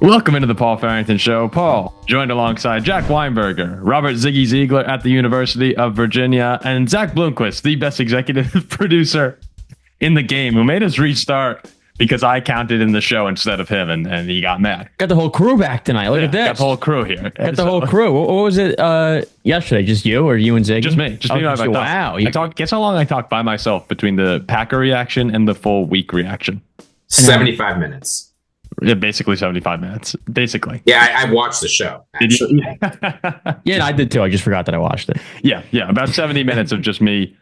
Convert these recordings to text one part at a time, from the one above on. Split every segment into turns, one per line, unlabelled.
Welcome into the Paul Farrington Show. Paul, joined alongside Jack Weinberger, Robert Ziggy Ziegler at the University of Virginia, and Zach Bloomquist, the best executive producer in the game, who made us restart because I counted in the show instead of him, and he got mad.
Got the whole crew back tonight. Look at this.
Got the whole crew here.
Got the whole crew. What was it yesterday? Just you or you and Ziggy?
Just me. Just me.
Wow.
Guess how long I talked by myself between the Packer reaction and the full week reaction?
75 minutes.
Yeah, basically 75 minutes. Basically.
Yeah, I watched the show. Actually.
Yeah, I did too. I just forgot that I watched it.
Yeah. About 70 minutes of just me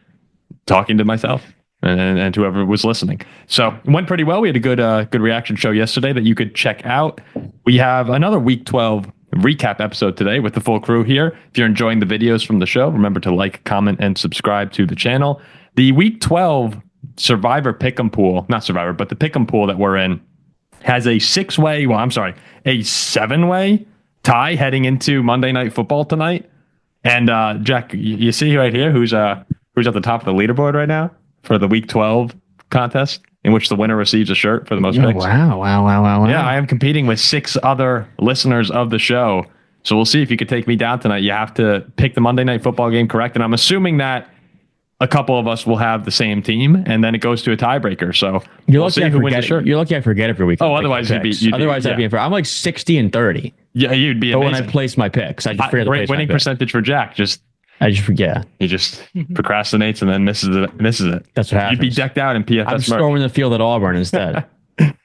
talking to myself and whoever was listening. So it went pretty well. We had a good reaction show yesterday that you could check out. We have another Week 12 recap episode today with the full crew here. If you're enjoying the videos from the show, remember to like, comment, and subscribe to the channel. The Week 12 Survivor Pick'em pool, not Survivor, but the Pick'em pool that we're in, has a 7-way tie heading into Monday Night Football tonight. And Jack, you see right here who's at the top of the leaderboard right now for the Week 12 contest, in which the winner receives a shirt for the most picks.
Wow.
Yeah, I am competing with 6 other listeners of the show. So we'll see if you could take me down tonight. You have to pick the Monday Night Football game correct. And I'm assuming that a couple of us will have the same team, and then it goes to a tiebreaker. So
we'll see who wins the shirt. You're lucky I forget every week.
Oh, otherwise I'd be.
I'm like 60-30.
Yeah, you'd be.
But
amazing.
when I place my picks, I just forget to place
winning
my picks.
Percentage for Jack.
I just forget.
He just procrastinates and then misses it.
That's what happens.
You'd be decked out in PFS.
I'm storming the field at Auburn instead.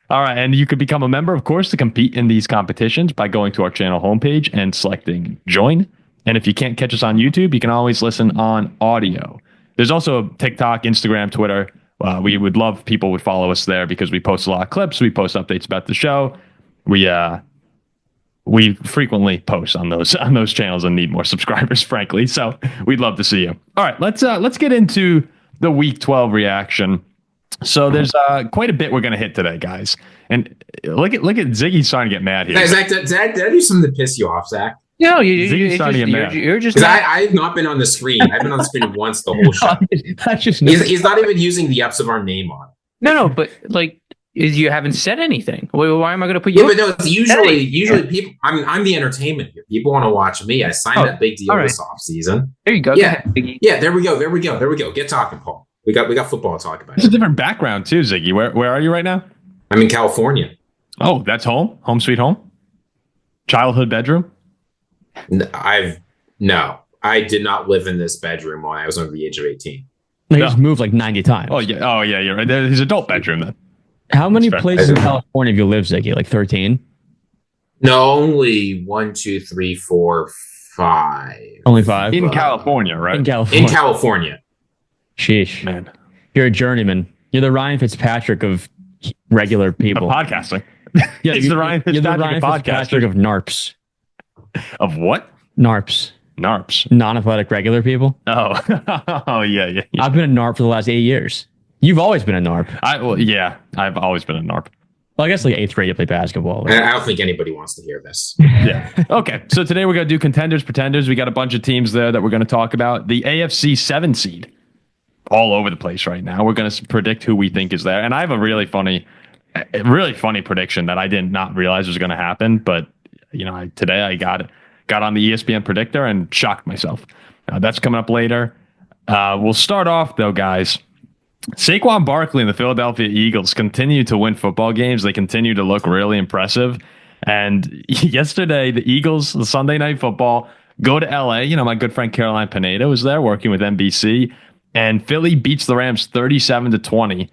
All right, and you could become a member, of course, to compete in these competitions by going to our channel homepage and selecting join. And if you can't catch us on YouTube, you can always listen on audio. There's also TikTok, Instagram, Twitter. We would love people would follow us there because we post a lot of clips. We post updates about the show. We frequently post on those channels and need more subscribers, frankly. So we'd love to see you. All right, let's get into the Week 12 reaction. So there's quite a bit we're going to hit today, guys. And look at Ziggy starting to get mad here.
Hey, Zach, did I do something to piss you off, Zach?
No,
you're just. Because I've not been on the screen. I've been on the screen once the whole show. He's not even using the ups of our name on.
No, but like you haven't said anything. Why am I going to put you?
Yeah, but no, it's usually people. I'm the entertainment here. People want to watch me. I signed that big deal this offseason.
There you go.
Yeah, there we go. Get talking, Paul. We got football to talk about.
It's a different background too, Ziggy. Where are you right now?
I'm in California.
Oh, that's home sweet home. Childhood bedroom.
I did not live in this bedroom when I was under the age of 18.
He just moved like 90 times.
Oh yeah, you're right. There's his adult bedroom then.
How many places in California have you lived, Ziggy? Like 13?
No, only 1, 2, 3, 4, 5.
Only 5?
In California, right?
In California.
Sheesh. Man.
You're a journeyman. You're the Ryan Fitzpatrick of regular people.
Of podcasting.
Yeah,
you're the Ryan Fitzpatrick
of NARPs.
Of what?
NARPs. Non-athletic regular people.
Oh. Oh, yeah.
I've been a NARP for the last 8 years. You've always been a NARP.
I've always been a NARP.
Well, I guess like 8th grade you play basketball.
I don't think anybody wants to hear this.
Yeah. Okay. So today we're going to do contenders, pretenders. We got a bunch of teams there that we're going to talk about. The AFC 7 seed. All over the place right now. We're going to predict who we think is there. And I have a really funny prediction that I did not realize was going to happen. But, today I got on the ESPN predictor and shocked myself. That's coming up later. We'll start off, though, guys. Saquon Barkley and the Philadelphia Eagles continue to win football games. They continue to look really impressive. And yesterday, the Eagles, the Sunday Night Football, go to L.A. My good friend Caroline Pineda was there working with NBC. And Philly beats the Rams 37-20.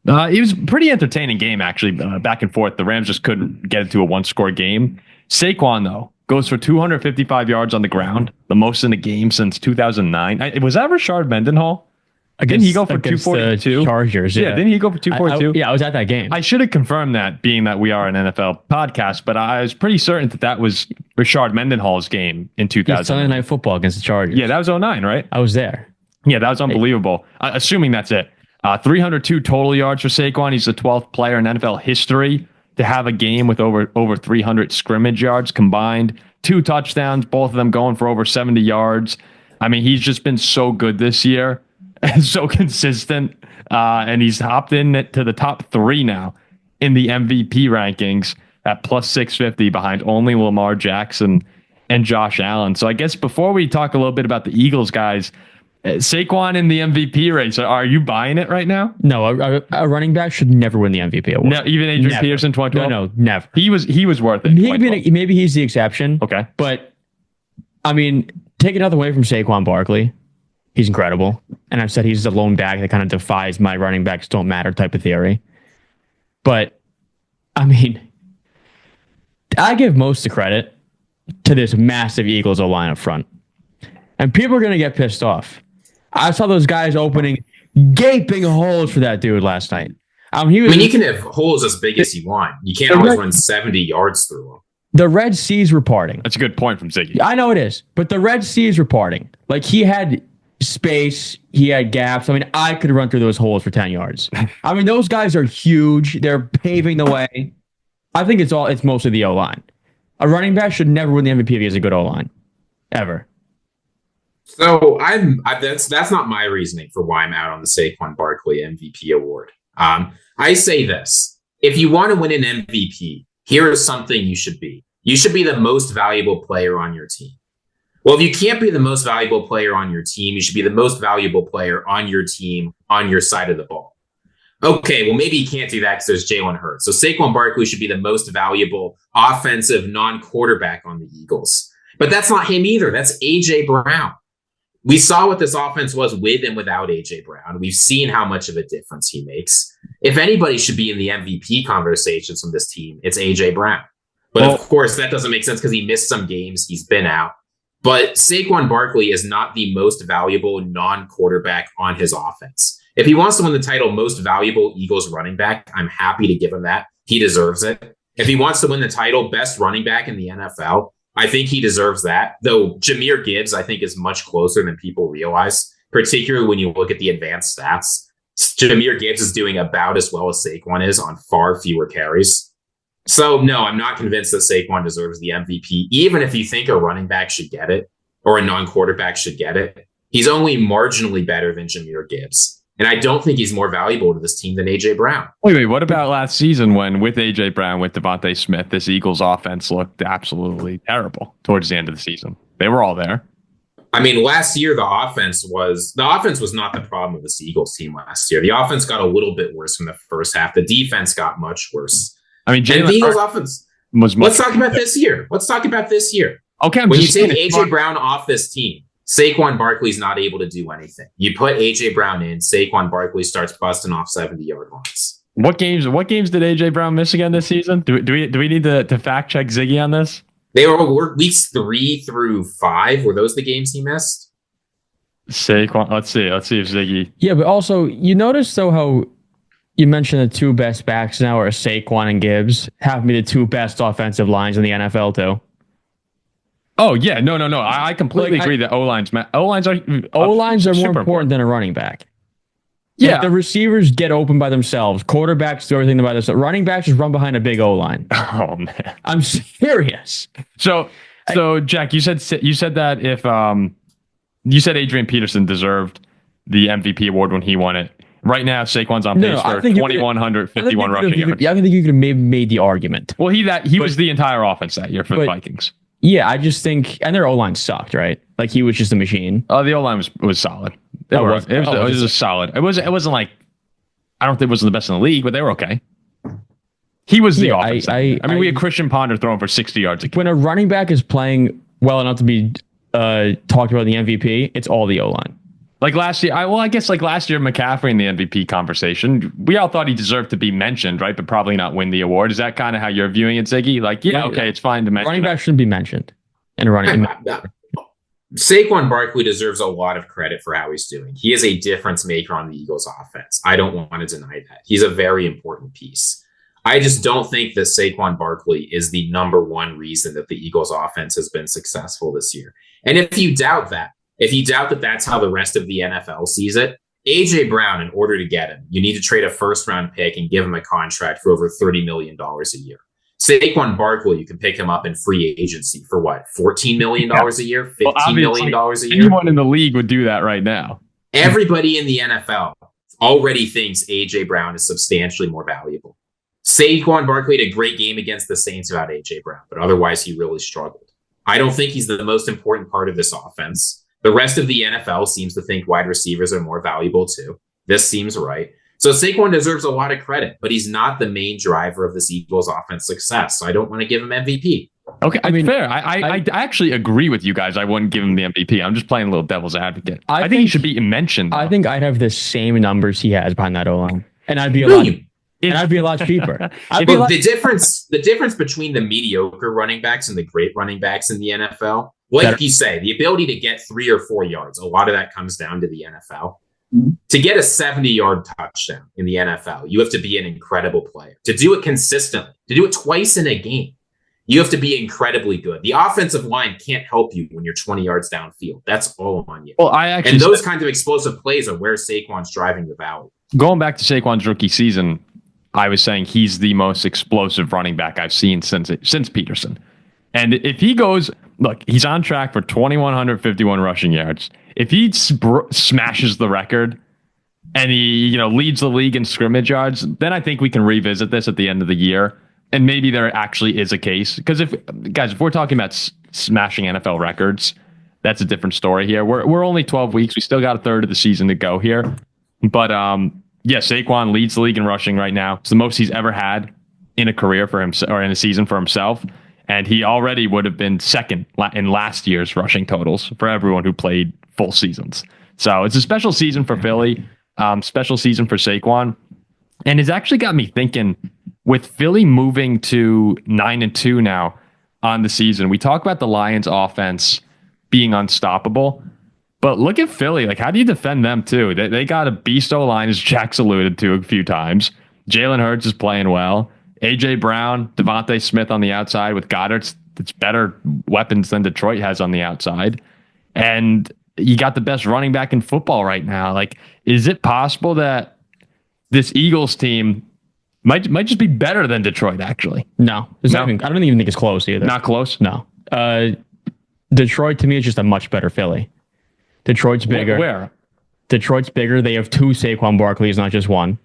It was a pretty entertaining game, actually, back and forth. The Rams just couldn't get it to a one-score game. Saquon, though, goes for 255 yards on the ground, the most in the game since 2009. Was that Rashard Mendenhall? Didn't he go for 242?
Chargers, yeah.
Didn't he go for 242?
I was at that game.
I should have confirmed that, being that we are an NFL podcast, but I was pretty certain that was Rashard Mendenhall's game in 2000.
Sunday Night Football against the Chargers.
Yeah, that was 2009, right?
I was there.
Yeah, that was unbelievable. Assuming that's it. 302 total yards for Saquon. He's the 12th player in NFL history to have a game with over 300 scrimmage yards combined. 2 touchdowns, both of them going for over 70 yards. I mean, he's just been so good this year and so consistent. And he's hopped in to the top 3 now in the MVP rankings. at plus 650 behind only Lamar Jackson and Josh Allen. So I guess before we talk a little bit about the Eagles, guys, Saquon in the MVP race, are you buying it right now?
No, a running back should never win the MVP award.
No, even Adrian Peterson 2012?
No, never.
He was worth it.
Maybe he's the exception.
Okay.
But, I mean, take nothing away from Saquon Barkley. He's incredible. And I've said he's the lone back that kind of defies my running backs don't matter type of theory. But, I mean, I give most of the credit to this massive Eagles O-line up front. And people are going to get pissed off. I saw those guys opening gaping holes for that dude last night.
You can have holes as big as you want. You can't always run 70 yards through them.
The Red Sea's were parting.
That's a good point from Ziggy.
I know it is, but the Red Seas were parting. Like, he had space, he had gaps. I mean, I could run through those holes for 10 yards. I mean, those guys are huge. They're paving the way. I think it's mostly the O-line. A running back should never win the MVP if he has a good O-line. Ever.
So that's not my reasoning for why I'm out on the Saquon Barkley MVP award. I say this: if you want to win an MVP, here is something you should be. You should be the most valuable player on your team. Well, if you can't be the most valuable player on your team, you should be the most valuable player on your team on your side of the ball. Okay, well, maybe you can't do that because there's Jalen Hurts. So Saquon Barkley should be the most valuable offensive non-quarterback on the Eagles. But that's not him either. That's A.J. Brown. We saw what this offense was with and without A.J. Brown. We've seen how much of a difference he makes. If anybody should be in the MVP conversations from this team, it's A.J. Brown. But of course, that doesn't make sense because he missed some games. He's been out. But Saquon Barkley is not the most valuable non-quarterback on his offense. If he wants to win the title most valuable Eagles running back, I'm happy to give him that. He deserves it. If he wants to win the title best running back in the NFL, I think he deserves that. Though Jahmyr Gibbs, I think, is much closer than people realize, particularly when you look at the advanced stats. Jahmyr Gibbs is doing about as well as Saquon is on far fewer carries. So, no, I'm not convinced that Saquon deserves the MVP, even if you think a running back should get it or a non-quarterback should get it. He's only marginally better than Jahmyr Gibbs. And I don't think he's more valuable to this team than A.J. Brown.
Wait, what about last season when with A.J. Brown, with Devontae Smith, this Eagles offense looked absolutely terrible towards the end of the season? They were all there.
I mean, last year, the offense was not the problem of this Eagles team last year. The offense got a little bit worse from the first half. The defense got much worse.
I mean,
the Eagles offense was much. Let's talk about this year. Okay, when you take A.J. Brown off this team, Saquon Barkley's not able to do anything. You put A.J. Brown in, Saquon Barkley starts busting off 70-yard lines.
What games did A.J. Brown miss again this season? Do we need to fact check Ziggy on this?
They were weeks 3 through 5. Were those the games he missed?
Saquon. Let's see if Ziggy.
Yeah, but also you notice though how you mentioned the two best backs now are Saquon and Gibbs have to be the two best offensive lines in the NFL too.
Oh yeah, no. I completely agree that O-lines are
more important than a running back.
Yeah,
like the receivers get open by themselves. Quarterbacks do everything by themselves. Running backs just run behind a big O-line.
Oh man,
I'm serious.
So Jack, you said that if you said Adrian Peterson deserved the MVP award when he won it. Right now, Saquon's on pace for 2,151 rushing yards.
I think you could have maybe made the argument.
Well, he was the entire offense that year for the Vikings.
Yeah, I just think, and their O-line sucked, right? Like he was just a machine.
Oh, the O-line was solid. It was solid. It wasn't like, I don't think it was the best in the league, but they were okay. He was the offense. I mean, we had Christian Ponder throwing for 60 yards.
When a running back is playing well enough to be talked about in the MVP, it's all the O-line.
Like last year, I guess like last year, McCaffrey in the MVP conversation, we all thought he deserved to be mentioned, right? But probably not win the award. Is that kind of how you're viewing it, Ziggy? Like, yeah, okay, it's fine to mention.
Running back shouldn't be mentioned in a running.
Saquon Barkley deserves a lot of credit for how he's doing. He is a difference maker on the Eagles offense. I don't want to deny that. He's a very important piece. I just don't think that Saquon Barkley is the number one reason that the Eagles offense has been successful this year. And if you doubt that that's how the rest of the NFL sees it, A.J. Brown, in order to get him, you need to trade a first-round pick and give him a contract for over $30 million a year. Saquon Barkley, you can pick him up in free agency for what, $14 million a year, $15 million a year?
Anyone in the league would do that right now.
Everybody in the NFL already thinks A.J. Brown is substantially more valuable. Saquon Barkley had a great game against the Saints without A.J. Brown, but otherwise he really struggled. I don't think he's the most important part of this offense. The rest of the NFL seems to think wide receivers are more valuable too. This seems right. So Saquon deserves a lot of credit, but he's not the main driver of this Eagles offense success. So I don't want to give him MVP.
Okay, I mean, fair. I actually agree with you guys. I wouldn't give him the MVP. I'm just playing a little devil's advocate. I think he should be mentioned, though.
I think I'd have the same numbers he has behind that O-line. And I'd be a lot cheaper.
The difference between the mediocre running backs and the great running backs in the NFL, like you say, the ability to get 3 or 4 yards, a lot of that comes down to the NFL. To get a 70-yard touchdown in the NFL, you have to be an incredible player. To do it consistently, to do it twice in a game, you have to be incredibly good. The offensive line can't help you when you're 20 yards downfield. That's all on you.
Well,
those kinds of explosive plays are where Saquon's driving the value.
Going back to Saquon's rookie season, I was saying he's the most explosive running back I've seen since Peterson. And if he goes, look, he's on track for 2,151 rushing yards. If he smashes the record and he leads the league in scrimmage yards, then I think we can revisit this at the end of the year. And maybe there actually is a case. Because if we're talking about smashing NFL records, that's a different story here. We're only 12 weeks. We still got a third of the season to go here. But Saquon leads the league in rushing right now. It's the most he's ever had in a career for himself or in a season for himself. And he already would have been second in last year's rushing totals for everyone who played full seasons. So it's a special season for Philly, special season for Saquon. And it's actually got me thinking, with Philly moving to 9-2 now on the season, we talk about the Lions offense being unstoppable. But look at Philly. Like, how do you defend them, too? They got a beast O-line, as Jack's alluded to a few times. Jalen Hurts is playing well. A.J. Brown, Devontae Smith on the outside with Goddard. It's better weapons than Detroit has on the outside. And you got the best running back in football right now. Like, is it possible that this Eagles team might just be better than Detroit, actually?
No. I don't even think it's close either.
Not close?
No. Detroit, to me, is just a much better Philly. Detroit's bigger.
Where?
Detroit's bigger. They have 2 Saquon Barkleys, not just one.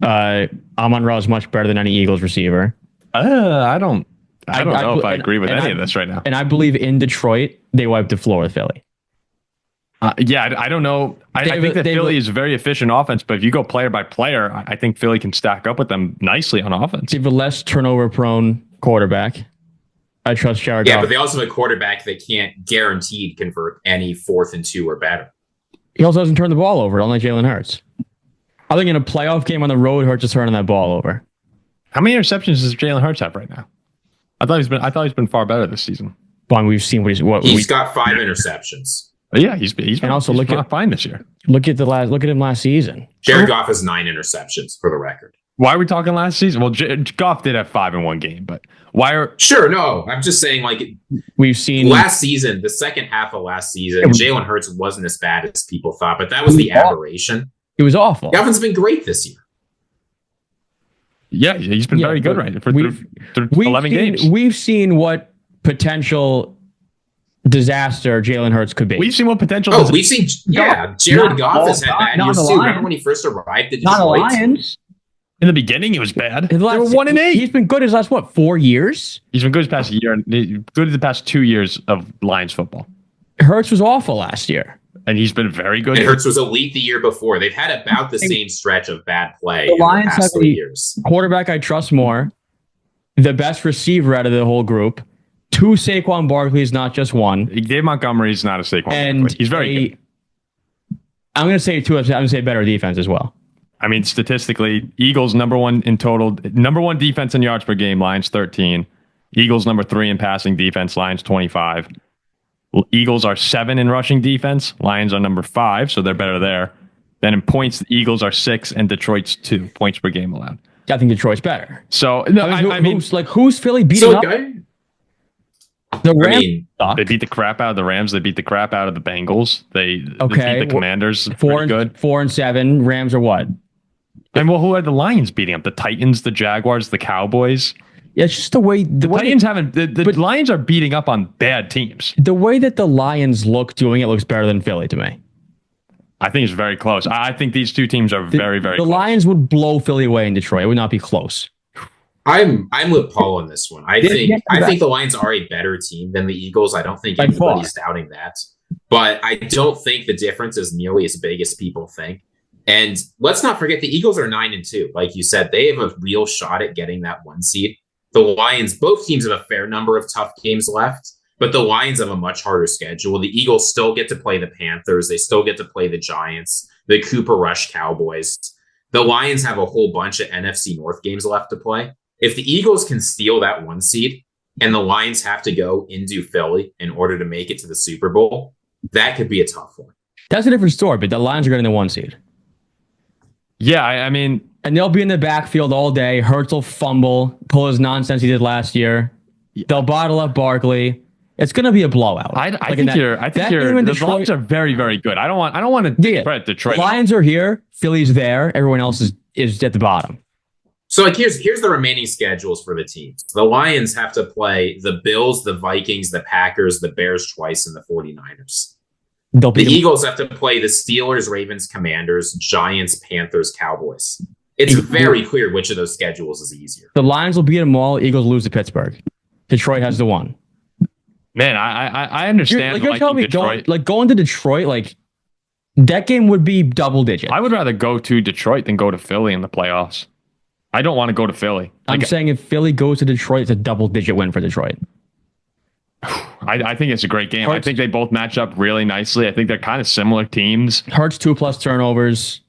Amon-Ra is much better than any Eagles receiver.
I don't know if I agree with any of this right now.
And I believe in Detroit, they wiped the floor with Philly.
I don't know. I think that Philly is a very efficient offense, but if you go player by player, I think Philly can stack up with them nicely on offense.
They have a less turnover-prone quarterback. I trust Jared Goff.
Yeah, but they also have a quarterback that can't guaranteed convert any 4th and 2 or better.
He also doesn't turn the ball over, unlike Jalen Hurts. I think in a playoff game on the road, Hurts is turning that ball over.
How many interceptions does Jalen Hurts have right now? I thought he's been far better this season.
Well, we've seen
he's got 5 interceptions.
Yeah, he's been and also look at fine this year.
Look at him last season.
Jared Goff has 9 interceptions for the record.
Why are we talking last season? Well, Goff did have 5 in one game, but why are...
Sure, no. I'm just saying, like,
we've seen...
Last season, the second half of last season, Jalen Hurts wasn't as bad as people thought, but that was the aberration.
It was awful.
Goff's been great this year.
Yeah, he's been very good through 11 games.
We've seen what potential disaster Jalen Hurts could be.
We've seen what potential...
we've seen... Yeah, Jared Goff has had bad years, too. Remember when he first arrived at Detroit?
Not the Lions.
In the beginning, it was bad. They were 1-8.
He's been good his last, 4 years?
He's been good his past year, good the past 2 years of Lions football.
Hurts was awful last year.
And he's been very good.
And Hurts was elite the year before. They've had about the same stretch of bad play in the past 3 years.
Quarterback I trust more. The best receiver out of the whole group. 2 Saquon Barkleys, not just one.
Dave Montgomery's not a Saquon Barkley. He's very good.
I'm going to say 2. I'm going to say better defense as well.
I mean, statistically, Eagles number 1 in total, number 1 defense in yards per game, Lions 13. Eagles number 3 in passing defense, Lions 25. Eagles are 7 in rushing defense. Lions are number 5, so they're better there. Then in points, the Eagles are 6 and Detroit's 2 points per game allowed.
I think Detroit's better.
So
who's Philly beating up? The Rams.
They beat the crap out of the Rams. They beat the crap out of the Bengals. They beat the Commanders.
4 and 7. Rams are what?
And who are the Lions beating up? The Titans, the Jaguars, the Cowboys.
Yeah, it's just the way
the Lions haven't. The Lions are beating up on bad teams.
The way that the Lions look doing it looks better than Philly to me.
I think it's very close. I think these two teams are very, very close.
The Lions would blow Philly away in Detroit. It would not be close.
I'm with Paul on this one. I think the Lions are a better team than the Eagles. I don't think anybody's doubting that. But I don't think the difference is nearly as big as people think. And let's not forget the Eagles are 9-2. Like you said, they have a real shot at getting that 1 seed. The Lions, both teams have a fair number of tough games left, but the Lions have a much harder schedule. The Eagles still get to play the Panthers. They still get to play the Giants, the Cooper Rush Cowboys. The Lions have a whole bunch of NFC North games left to play. If the Eagles can steal that 1 seed and the Lions have to go into Philly in order to make it to the Super Bowl, that could be a tough one.
That's a different story, but the Lions are getting the 1 seed.
Yeah, I mean...
And they'll be in the backfield all day. Hurts will fumble, pull his nonsense he did last year. They'll bottle up Barkley. It's going to be a blowout.
I think the Lions are very, very good. I don't want to discredit Detroit.
The Lions are here. Philly's there. Everyone else is at the bottom.
So here's the remaining schedules for the teams. The Lions have to play the Bills, the Vikings, the Packers, the Bears twice, and the 49ers. The Eagles have to play the Steelers, Ravens, Commanders, Giants, Panthers, Cowboys. It's very clear which of those schedules is easier.
The Lions will beat them all. Eagles lose to Pittsburgh. Detroit has the 1.
Man, I understand.
You're telling me going to Detroit, that game would be double digit.
I would rather go to Detroit than go to Philly in the playoffs. I don't want to go to Philly.
I'm saying if Philly goes to Detroit, it's a double digit win for Detroit.
I think it's a great game. I think they both match up really nicely. I think they're kind of similar teams.
Hurts 2+ turnovers.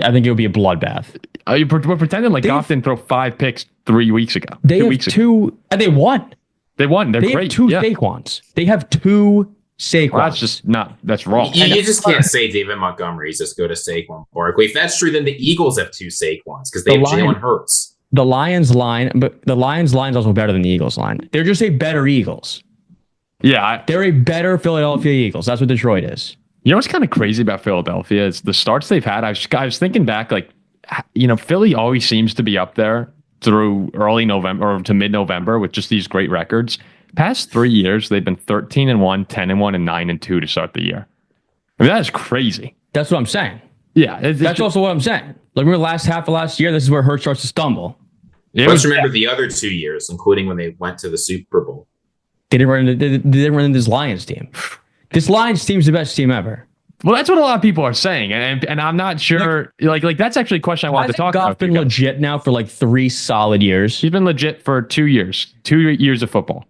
I think it would be a bloodbath.
We're pretending like Goff didn't throw 5 picks 3 weeks ago.
They have 2, and they won.
They won. They're great.
Have 2 Saquons. They have 2 Saquons.
Well, that's wrong.
You just can't say David Montgomery's just go to Saquon Barkley. If that's true, then the Eagles have 2 Saquons because they have Jalen Hurts.
The Lions line, but the Lions line is also better than the Eagles line. They're just a better Eagles.
Yeah.
They're a better Philadelphia Eagles. That's what Detroit is.
You know what's kind of crazy about Philadelphia is the starts they've had. I was thinking back, Philly always seems to be up there through early November or to mid-November with just these great records. Past 3 years, they've been 13-1, 10-1, and 9-2 to start the year. I mean, that is crazy.
That's what I'm saying.
Yeah.
That's also what I'm saying. Remember the last half of last year, this is where Hurts starts to stumble.
Let's remember the other 2 years, including when they went to the Super Bowl.
They didn't run into this Lions team. This Lions team's the best team ever.
Well, that's what a lot of people are saying, and I'm not sure. Like that's actually a question I wanted to talk about.
Goff's been legit now for 3 solid years.
He's been legit for 2 years, 2 years of football.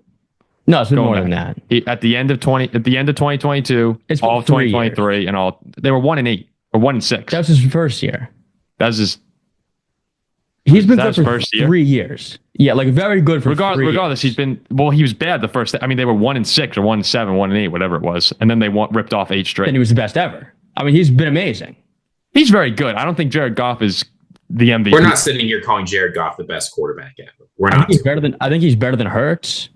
No, it's been more than that.
At the end of 2022,
it's
all of 2023, and all they were 1-8 or 1-6.
That was his first year.
That was his.
He's been good for 3 years. Yeah, very good for
regardless, he's been he was bad the first. I mean, they were 1-6 or 1-7, 1-8, whatever it was, and then they ripped off 8 straight.
And he was the best ever. I mean, he's been amazing.
He's very good. I don't think Jared Goff is the MVP.
We're not sitting here calling Jared Goff the best quarterback ever. We're not.
I think he's better than Hurts.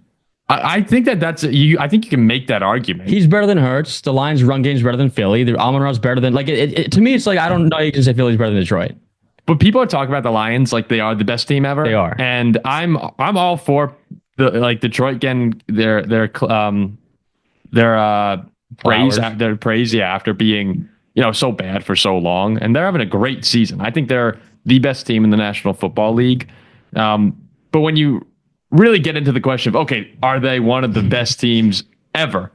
I think that's you. I think you can make that argument.
He's better than Hurts. The Lions' run game's better than Philly. The Amon-Ra's better than to me. It's I don't know. You can say Philly's better than Detroit.
But people are talking about the Lions like they are the best team ever.
They are,
and I'm all for the Detroit getting their praise. Yeah, after being so bad for so long, and they're having a great season. I think they're the best team in the National Football League. But when you really get into the question of okay, are they one of the best teams ever?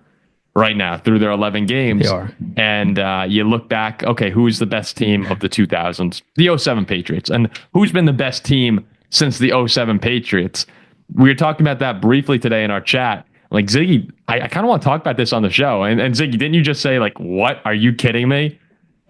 Right now, through their 11 games.
They are.
And you look back, okay, who's the best team of the 2000s? The 07 Patriots. And who's been the best team since the 07 Patriots? We were talking about that briefly today in our chat. Ziggy, I kind of want to talk about this on the show. And Ziggy, didn't you just say, what? Are you kidding me?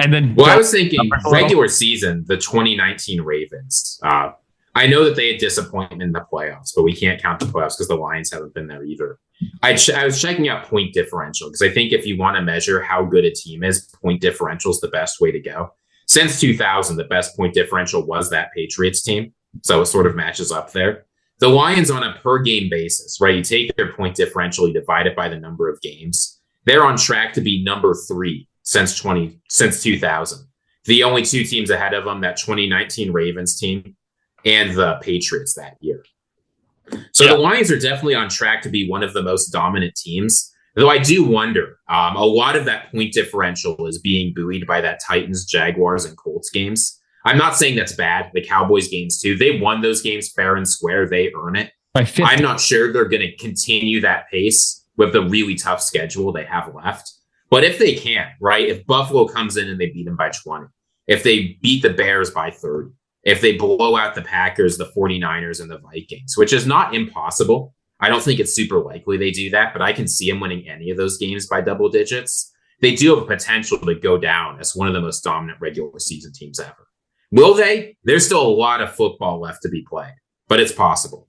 And then...
Well, I was thinking regular season, the 2019 Ravens. I know that they had disappointment in the playoffs, but we can't count the playoffs because the Lions haven't been there either. I was checking out point differential because I think if you want to measure how good a team is, point differential is the best way to go. Since 2000, the best point differential was that Patriots team. So it sort of matches up there. The Lions on a per game basis, right? You take their point differential, you divide it by the number of games. They're on track to be number 3 since 2000. The only 2 teams ahead of them, that 2019 Ravens team and the Patriots that year. So the Lions are definitely on track to be one of the most dominant teams. Though I do wonder, a lot of that point differential is being buoyed by that Titans, Jaguars, and Colts games. I'm not saying that's bad. The Cowboys games too. They won those games fair and square. They earn it. I'm not sure they're going to continue that pace with the really tough schedule they have left. But if they can, right? If Buffalo comes in and they beat them by 20, if they beat the Bears by 30, if they blow out the Packers, the 49ers, and the Vikings, which is not impossible. I don't think it's super likely they do that, but I can see them winning any of those games by double digits. They do have potential to go down as one of the most dominant regular season teams ever. Will they? There's still a lot of football left to be played, but it's possible.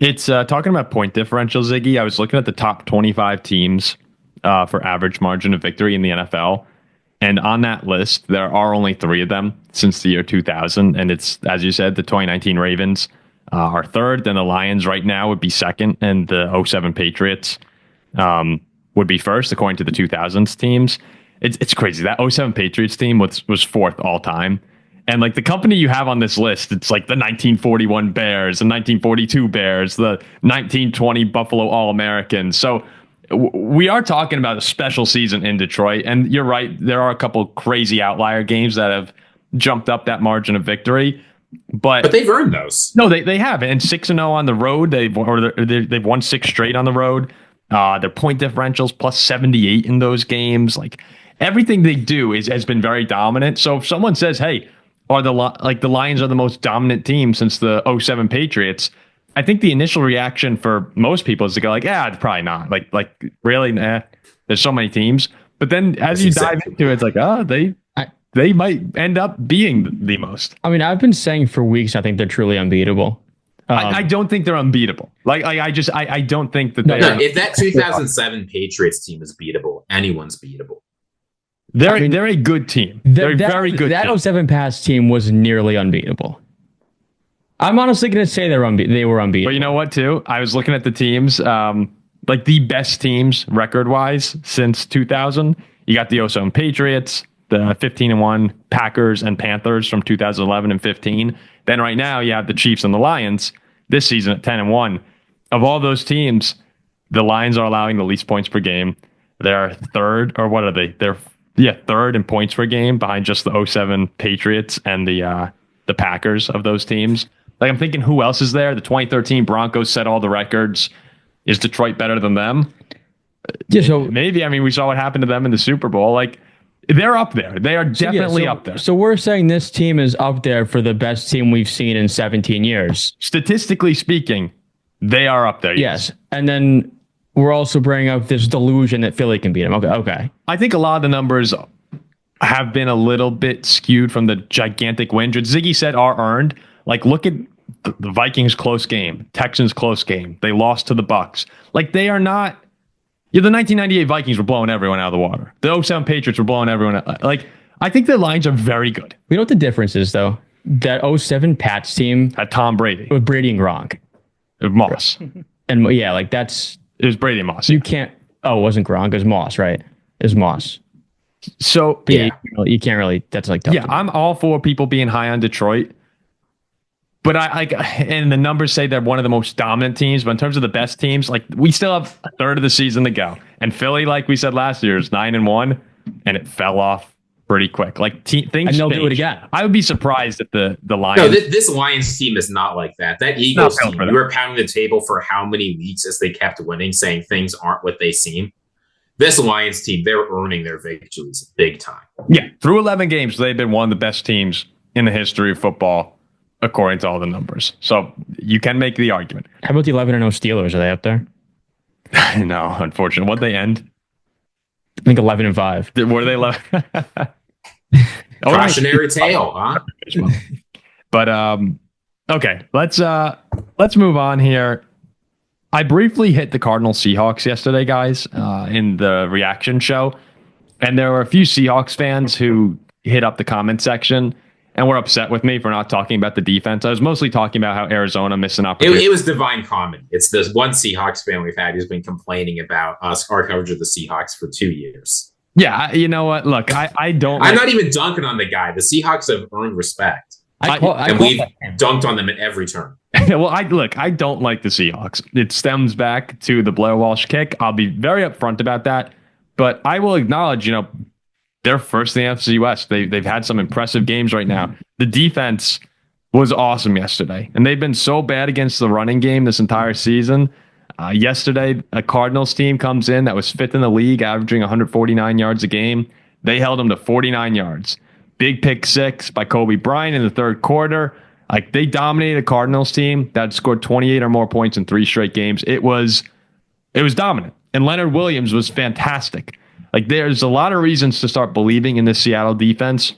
It's talking about point differential, Ziggy. I was looking at the top 25 teams for average margin of victory in the NFL. And on that list, there are only 3 of them since the year 2000. And it's, as you said, the 2019 Ravens are third. Then the Lions right now would be second. And the 07 Patriots would be first, according to the 2000s teams. It's crazy. That 07 Patriots team was fourth all time. And like the company you have on this list, it's like the 1941 Bears, the 1942 Bears, the 1920 Buffalo All-Americans. So we are talking about a special season in Detroit. And you're right, there are a couple crazy outlier games that have jumped up that margin of victory. But
they've earned those.
No, they have. And 6-0 on the road. They've won 6 straight on the road. Their point differentials plus 78 in those games. Like everything they do has been very dominant. So if someone says, hey, the Lions are the most dominant team since the 07 Patriots, I think the initial reaction for most people is to go like, yeah, it's probably not. Like really, nah, there's so many teams. But then as you dive into it, it's like, they might end up being the most.
I mean, I've been saying for weeks, I think they're truly unbeatable.
I don't think they're unbeatable. I don't think that
no, if that 2007 Patriots team is beatable, anyone's beatable.
They're a good team. They're very good.
That 07 Pass team was nearly unbeatable. I'm honestly going to say they were unbeatable.
But you know what, too? I was looking at the teams, like the best teams record-wise since 2000. You got the 07 Patriots, the 15-1 Packers and Panthers from 2011 and 15. Then right now you have the Chiefs and the Lions this season at 10-1. Of all those teams, the Lions are allowing the least points per game. They're third, or what are they? They're third in points per game behind just the 07 Patriots and the Packers of those teams. Like I'm thinking, who else is there? The 2013 Broncos set all the records. Is Detroit better than them?
Yeah, so
maybe. I mean, we saw what happened to them in the Super Bowl. Like they're up there. They are definitely up there.
So we're saying this team is up there for the best team we've seen in 17 years.
Statistically speaking, they are up there.
Yes. And then we're also bringing up this delusion that Philly can beat them. Okay.
I think a lot of the numbers have been a little bit skewed from the gigantic wins, which Ziggy said are earned. Like, look at the Vikings close game, Texans close game. They lost to the Bucks. Like, they are not. The 1998 Vikings were blowing everyone out of the water. The 07 Patriots were blowing everyone out. Like, I think the Lions are very good.
You know what the difference is, though? That 07 Pats team
had Tom Brady
with Brady and Gronk.
Moss.
And yeah, like that's.
It was Brady and Moss.
You can't. Oh, it wasn't Gronk. It was Moss, right? It was Moss.
So
yeah, you can't really. That's like tough.
Yeah, I'm all for people being high on Detroit. But and the numbers say they're one of the most dominant teams. But in terms of the best teams, like we still have a third of the season to go. And Philly, like we said last year, is 9-1, and it fell off pretty quick. Like things,
and they'll do it again.
I would be surprised if the Lions.
No, this Lions team is not like that. That Eagles team, you were pounding the table for how many weeks as they kept winning, saying things aren't what they seem. This Lions team, they're earning their victories big time.
Yeah, through 11 games, they've been one of the best teams in the history of football, according to all the numbers. So you can make the argument.
How about the 11-0 Steelers? Are they up there?
No, unfortunately. What'd they end?
I think 11-5.
Were they 11?
Cautionary tale, huh?
But okay, let's move on here. I briefly hit the Cardinals Seahawks yesterday, guys, in the reaction show, and there were a few Seahawks fans who hit up the comment section and were upset with me for not talking about the defense. I was mostly talking about how Arizona missed an opportunity.
It was divine comedy. It's this one Seahawks fan we've had who's been complaining about our coverage of the Seahawks for 2 years.
Yeah, you know what? Look, I don't.
I'm not even dunking on the guy. The Seahawks have earned respect. And we've dunked on them at every turn.
Well, I don't like the Seahawks. It stems back to the Blair Walsh kick. I'll be very upfront about that. But I will acknowledge, they're first in the NFC West. They've had some impressive games right now. the defense was awesome yesterday. And they've been so bad against the running game this entire season. Yesterday, a Cardinals team comes in that was fifth in the league, averaging 149 yards a game. They held them to 49 yards. Big pick six by Kobe Bryant in the third quarter. Like, they dominated a Cardinals team that scored 28 or more points in 3 straight games. It was dominant. And Leonard Williams was fantastic. Like, there's a lot of reasons to start believing in this Seattle defense.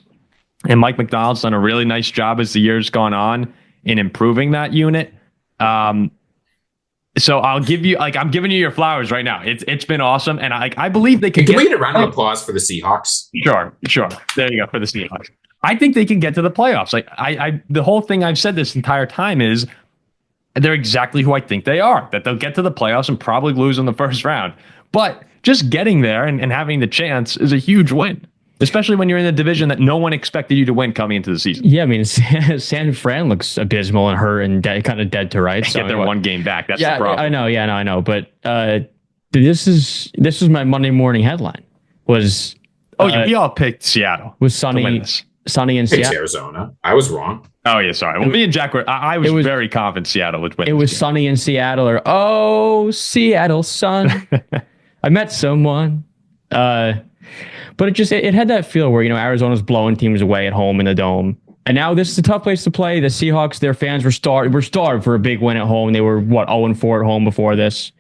And Mike McDonald's done a really nice job as the year's gone on in improving that unit. So I'm giving you your flowers right now. It's been awesome. And I believe they can
we get a round of applause for the Seahawks?
Sure. There you go, for the Seahawks. I think they can get to the playoffs. Like, the whole thing I've said this entire time is they're exactly who I think they are, that they'll get to the playoffs and probably lose in the first round. But just getting there and having the chance is a huge win, especially when you're in a division that no one expected you to win coming into the season.
Yeah, I mean, San Fran looks abysmal and hurt and kind of dead to rights.
Get their one game back. That's the problem.
I know. But this is my Monday morning headline. Was
we all picked Seattle.
Was sunny in Seattle.
Arizona. I was wrong.
Oh yeah, sorry. Well, me and Jack were. I was very confident Seattle would win.
It was sunny in Seattle, or Seattle sun. I met someone. But it had that feel where, Arizona's blowing teams away at home in the dome. And now this is a tough place to play. The Seahawks, their fans were starved for a big win at home. They were 0-4 at home before this.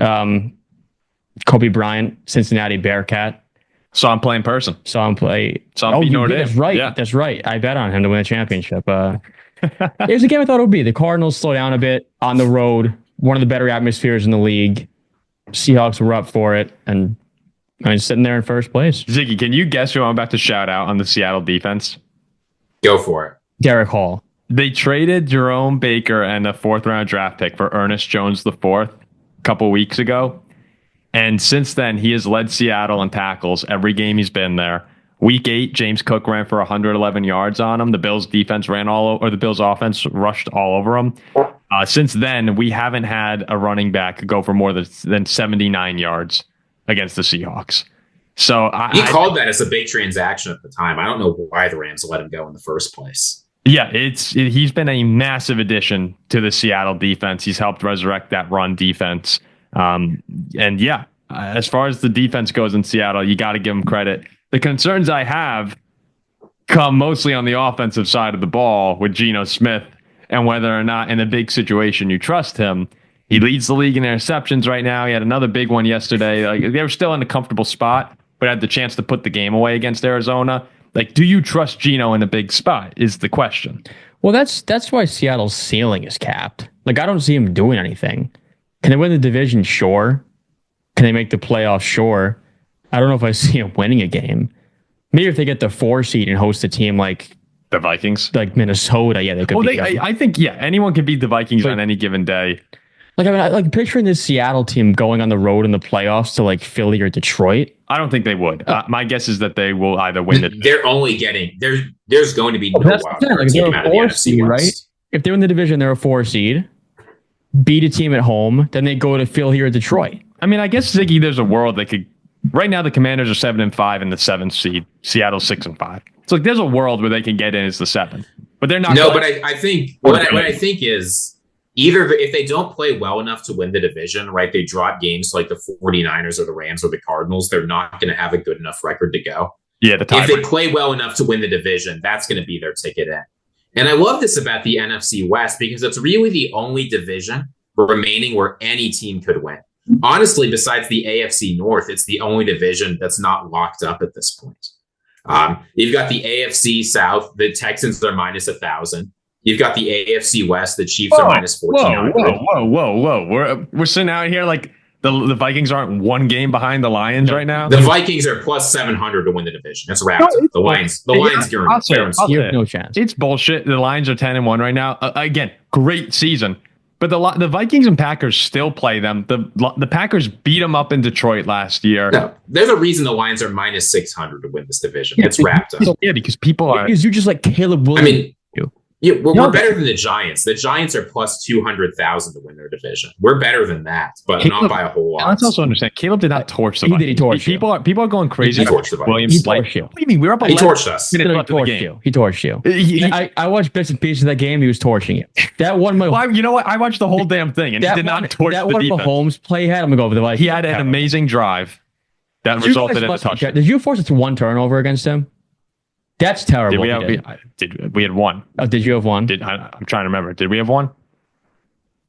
Kobe Bryant, Cincinnati Bearcat.
Saw him play in person.
Saw him play. That's right. Yeah. That's right. I bet on him to win a championship. It was a game I thought it would be. The Cardinals slow down a bit on the road. One of the better atmospheres in the league. Seahawks were up for it, and sitting there in first place.
Ziggy, can you guess who I'm about to shout out on the Seattle defense?
Go for it.
Derek Hall.
They traded Jerome Baker and a 4th-round draft pick for Ernest Jones IV a couple weeks ago. And since then, he has led Seattle in tackles every game he's been there. Week 8, James Cook ran for 111 yards on him. The Bills defense the Bills offense rushed all over him. Since then, we haven't had a running back go for more than 79 yards against the Seahawks. So
he called that as a big transaction at the time. I don't know why the Rams let him go in the first place.
Yeah, he's been a massive addition to the Seattle defense. He's helped resurrect that run defense. As far as the defense goes in Seattle, you got to give him credit. The concerns I have come mostly on the offensive side of the ball with Geno Smith and whether or not in a big situation you trust him. He leads the league in interceptions right now. He had another big one yesterday. Like, they were still in a comfortable spot, but had the chance to put the game away against Arizona. Like, do you trust Geno in a big spot is the question.
Well, that's why Seattle's ceiling is capped. Like, I don't see him doing anything. Can they win the division? Sure. Can they make the playoffs? Sure. I don't know if I see him winning a game. Maybe if they get the 4 seed and host a team like
the Vikings,
like Minnesota, they could.
Well, I think anyone can beat the Vikings on any given day.
Like picturing this Seattle team going on the road in the playoffs to like Philly or Detroit.
I don't think they would. My guess is that they will either win it.
They're only getting there's going to be no wild card team out of the NFC West.
Right? If they win the division, they're a 4 seed. Beat a team at home, then they go to Philly or Detroit.
I mean, I guess, Ziggy, there's a world they could. Right now, the Commanders are 7-5 in the 7th seed. Seattle's 6-5. So there's a world where they can get in as the 7th, but they're not.
No, but I think what I think is either if they don't play well enough to win the division, right? They drop games to like the 49ers or the Rams or the Cardinals. They're not going to have a good enough record to go.
Yeah,
if they play well enough to win the division, that's going to be their ticket in. And I love this about the NFC West because it's really the only division remaining where any team could win. Honestly, besides the AFC North, it's the only division that's not locked up at this point. You've got the AFC South, the Texans are minus 1,000. You've got the AFC West, the Chiefs are minus 1,400.
Whoa. We're sitting out here like the Vikings aren't one game behind the Lions right now.
The Vikings are plus 700 to win the division. That's wrapped. The Lions guarantee.
No chance.
It's bullshit. The Lions are 10-1 right now. Again, great season. But the Vikings and Packers still play them. The Packers beat them up in Detroit last year.
No, there's a reason the Lions are minus 600 to win this division. It's wrapped up.
Yeah, because people are.
Because you just like Caleb Williams.
I mean, Yeah, we're better than the Giants. The Giants are plus 200,000 to win their division. We're better than that, but not by a whole lot.
Let's also understand, Caleb did not torch the
He did. He torched you.
People are going crazy.
He torched the Vikings.
Williams.
He torched you.
What do you mean? We were up 11.
He torched us.
He torched you. He torched you. I watched bits and pieces of that game. He was torching you. That one,
you know what? I watched the whole damn thing, and he did not torch the defense.
That one Mahomes play had. I'm gonna go over the Vikings.
He had an amazing drive that resulted in a touchdown.
Did you force it to one turnover against him? That's terrible.
We had one.
Oh, did you have one?
I'm trying to remember. Did we have one?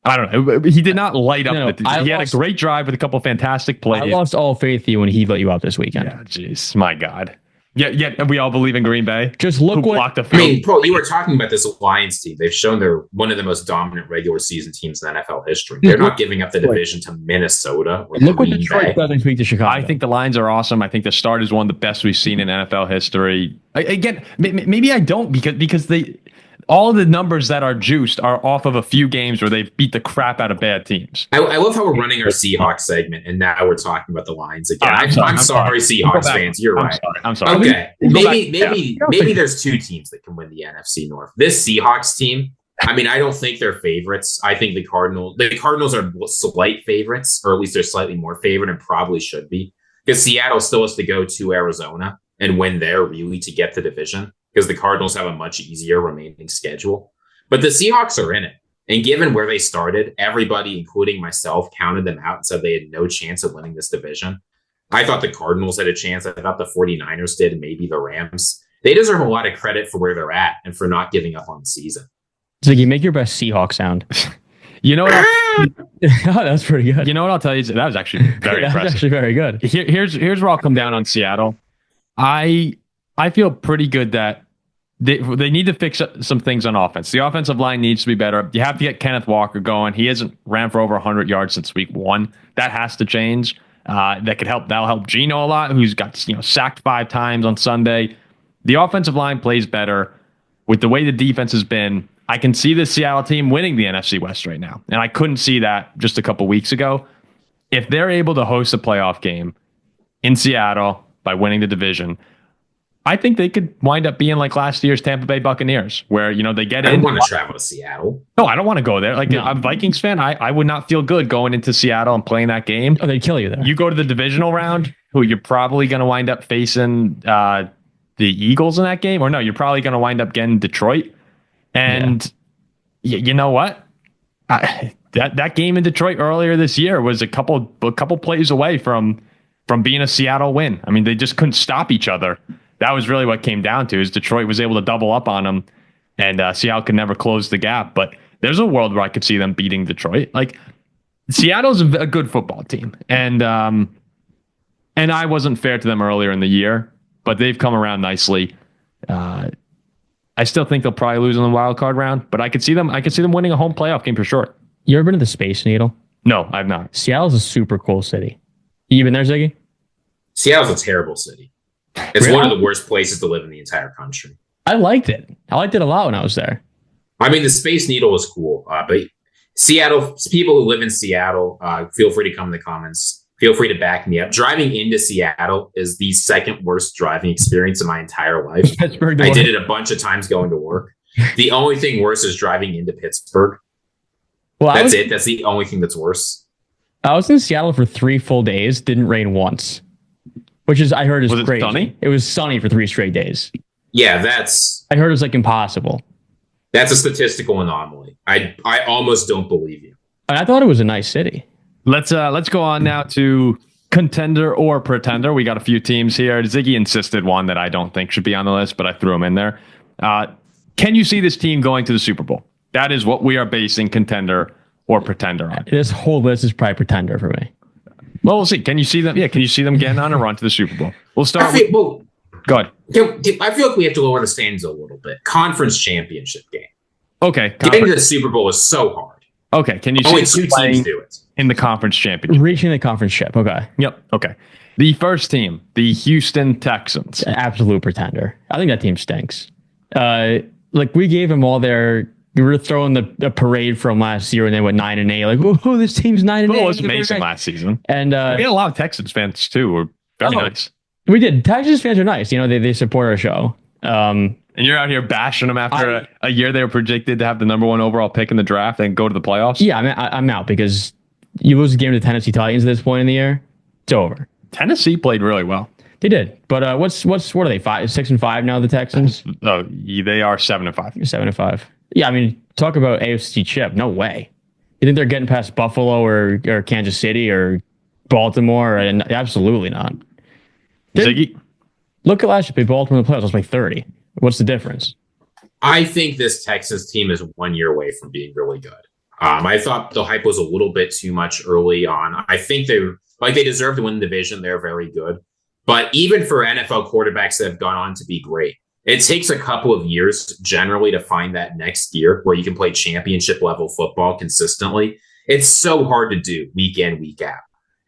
I don't know. He did not light up. He had a great drive with a couple fantastic plays.
I lost all faith in you when he let you out this weekend.
Yeah, jeez, my God. Yeah, we all believe in Green Bay.
Just look what
blocked the field.
I mean, Paul, you were talking about this Lions team. They've shown they're one of the most dominant regular season teams in NFL history. They're not giving up the division to Minnesota or
look what
Green
Detroit
Bay.
does next week to Chicago.
I think the Lions are awesome. I think the start is one of the best we've seen in NFL history. Again, maybe I don't because all the numbers that are juiced are off of a few games where they beat the crap out of bad teams.
I love how we're running our Seahawks segment, and now we're talking about the Lions again. I'm sorry,
Seahawks
Seahawks fans. You're right.
I'm sorry.
Okay, maybe there's two teams that can win the NFC North. This Seahawks team. I mean, I don't think they're favorites. I think the Cardinals are slight favorites, or at least they're slightly more favored, and probably should be, because Seattle still has to go to Arizona and win there really to get the division, because the Cardinals have a much easier remaining schedule. But the Seahawks are in it. And given where they started, everybody, including myself, counted them out and said they had no chance of winning this division. I thought the Cardinals had a chance. I thought the 49ers did, and maybe the Rams. They deserve a lot of credit for where they're at and for not giving up on the season.
Ziggy, make your best Seahawk sound.
You know what?
Oh, that's pretty good.
You know what I'll tell you? That was actually very impressive.
That was actually very good.
Here's where I'll come down on Seattle. I feel pretty good that they need to fix some things on offense. The offensive line needs to be better. You have to get Kenneth Walker going. He hasn't ran for over 100 yards since week 1. That has to change. That could help. That'll help Geno a lot, who's got sacked 5 times on Sunday. The offensive line plays better. With the way the defense has been, I can see the Seattle team winning the NFC West right now. And I couldn't see that just a couple weeks ago. If they're able to host a playoff game in Seattle by winning the division, I think they could wind up being like last year's Tampa Bay Buccaneers, where, they get in.
I don't want to travel to Seattle.
No, I don't want to go there. I'm a Vikings fan. I would not feel good going into Seattle and playing that game.
Oh, they'd kill you there.
You go to the divisional round, who you're probably going to wind up facing the Eagles in that game. Or no, you're probably going to wind up getting Detroit. And you know what? That game in Detroit earlier this year was a couple plays away from being a Seattle win. I mean, they just couldn't stop each other. That was really what came down to, is Detroit was able to double up on them, and Seattle could never close the gap. But there's a world where I could see them beating Detroit. Like, Seattle's a good football team, and I wasn't fair to them earlier in the year, but they've come around nicely. I still think they'll probably lose in the wild card round, but I could see them winning a home playoff game for sure.
You ever been to the Space Needle?
No, I've not.
Seattle's a super cool city. You been there, Ziggy?
Seattle's a terrible city. It's
Really?
one of the worst places to live in the entire country.
I liked it. I liked it a lot when I was there.
I mean, the Space Needle was cool, but Seattle, people who live in Seattle, feel free to come in the comments. Feel free to back me up. Driving into Seattle is the second worst driving experience in my entire life.
Pittsburgh.
I did it a bunch of times going to work. The only thing worse is driving into Pittsburgh.
Well,
That's it. That's the only thing that's worse.
I was in Seattle for 3 full days. Didn't rain once, which is, I heard, is
Was it
crazy.
sunny?
It was sunny for 3 straight days.
Yeah,
I heard it was like impossible.
that's a statistical anomaly. I almost don't believe you.
And I thought it was a nice city.
Let's go on now to contender or pretender. We got a few teams here. Ziggy insisted one that I don't think should be on the list, but I threw him in there. Can you see this team going to the Super Bowl? That is what we are basing contender or pretender on.
This whole list is probably pretender for me.
Well, we'll see. Can you see them? Yeah, can you see them getting on a run to the Super Bowl? We'll start with. Go ahead.
I feel like we have to lower the standards a little bit. Conference championship game.
Okay.
Getting to the Super Bowl is so hard.
Okay. Can you
Only
see
2
them playing
teams do it.
in the conference championship?
Reaching the conference ship. Okay.
Yep. Okay. The first team, the Houston Texans.
Absolute pretender. I think that team stinks. Like, we gave them all their. We were throwing the parade from last year, and they went 9-8. Like, oh, this team's 9-8.
Well, it was amazing last season.
And
we had a lot of Texans fans too. Were very nice.
We did. Texas fans are nice. They support our show.
And you're out here bashing them after a year they were predicted to have the number 1 overall pick in the draft and go to the playoffs.
Yeah, I'm out because you lose the game to the Tennessee Titans at this point in the year, it's over.
Tennessee played really well.
They did, but what are they? 6-5 now? The Texans?
Oh, they are 7-5.
7-5. Yeah, I mean, talk about AFC chip. No way. You think they're getting past Buffalo or Kansas City or Baltimore? And absolutely not.
Ziggy,
look at last year. They Baltimore in the playoffs. It was like 30. What's the difference?
I think this Texas team is 1 year away from being really good. I thought the hype was a little bit too much early on. I think they deserve to win the division. They're very good. But even for NFL quarterbacks that have gone on to be great, it takes a couple of years generally to find that next year where you can play championship level football consistently. It's so hard to do week in, week out.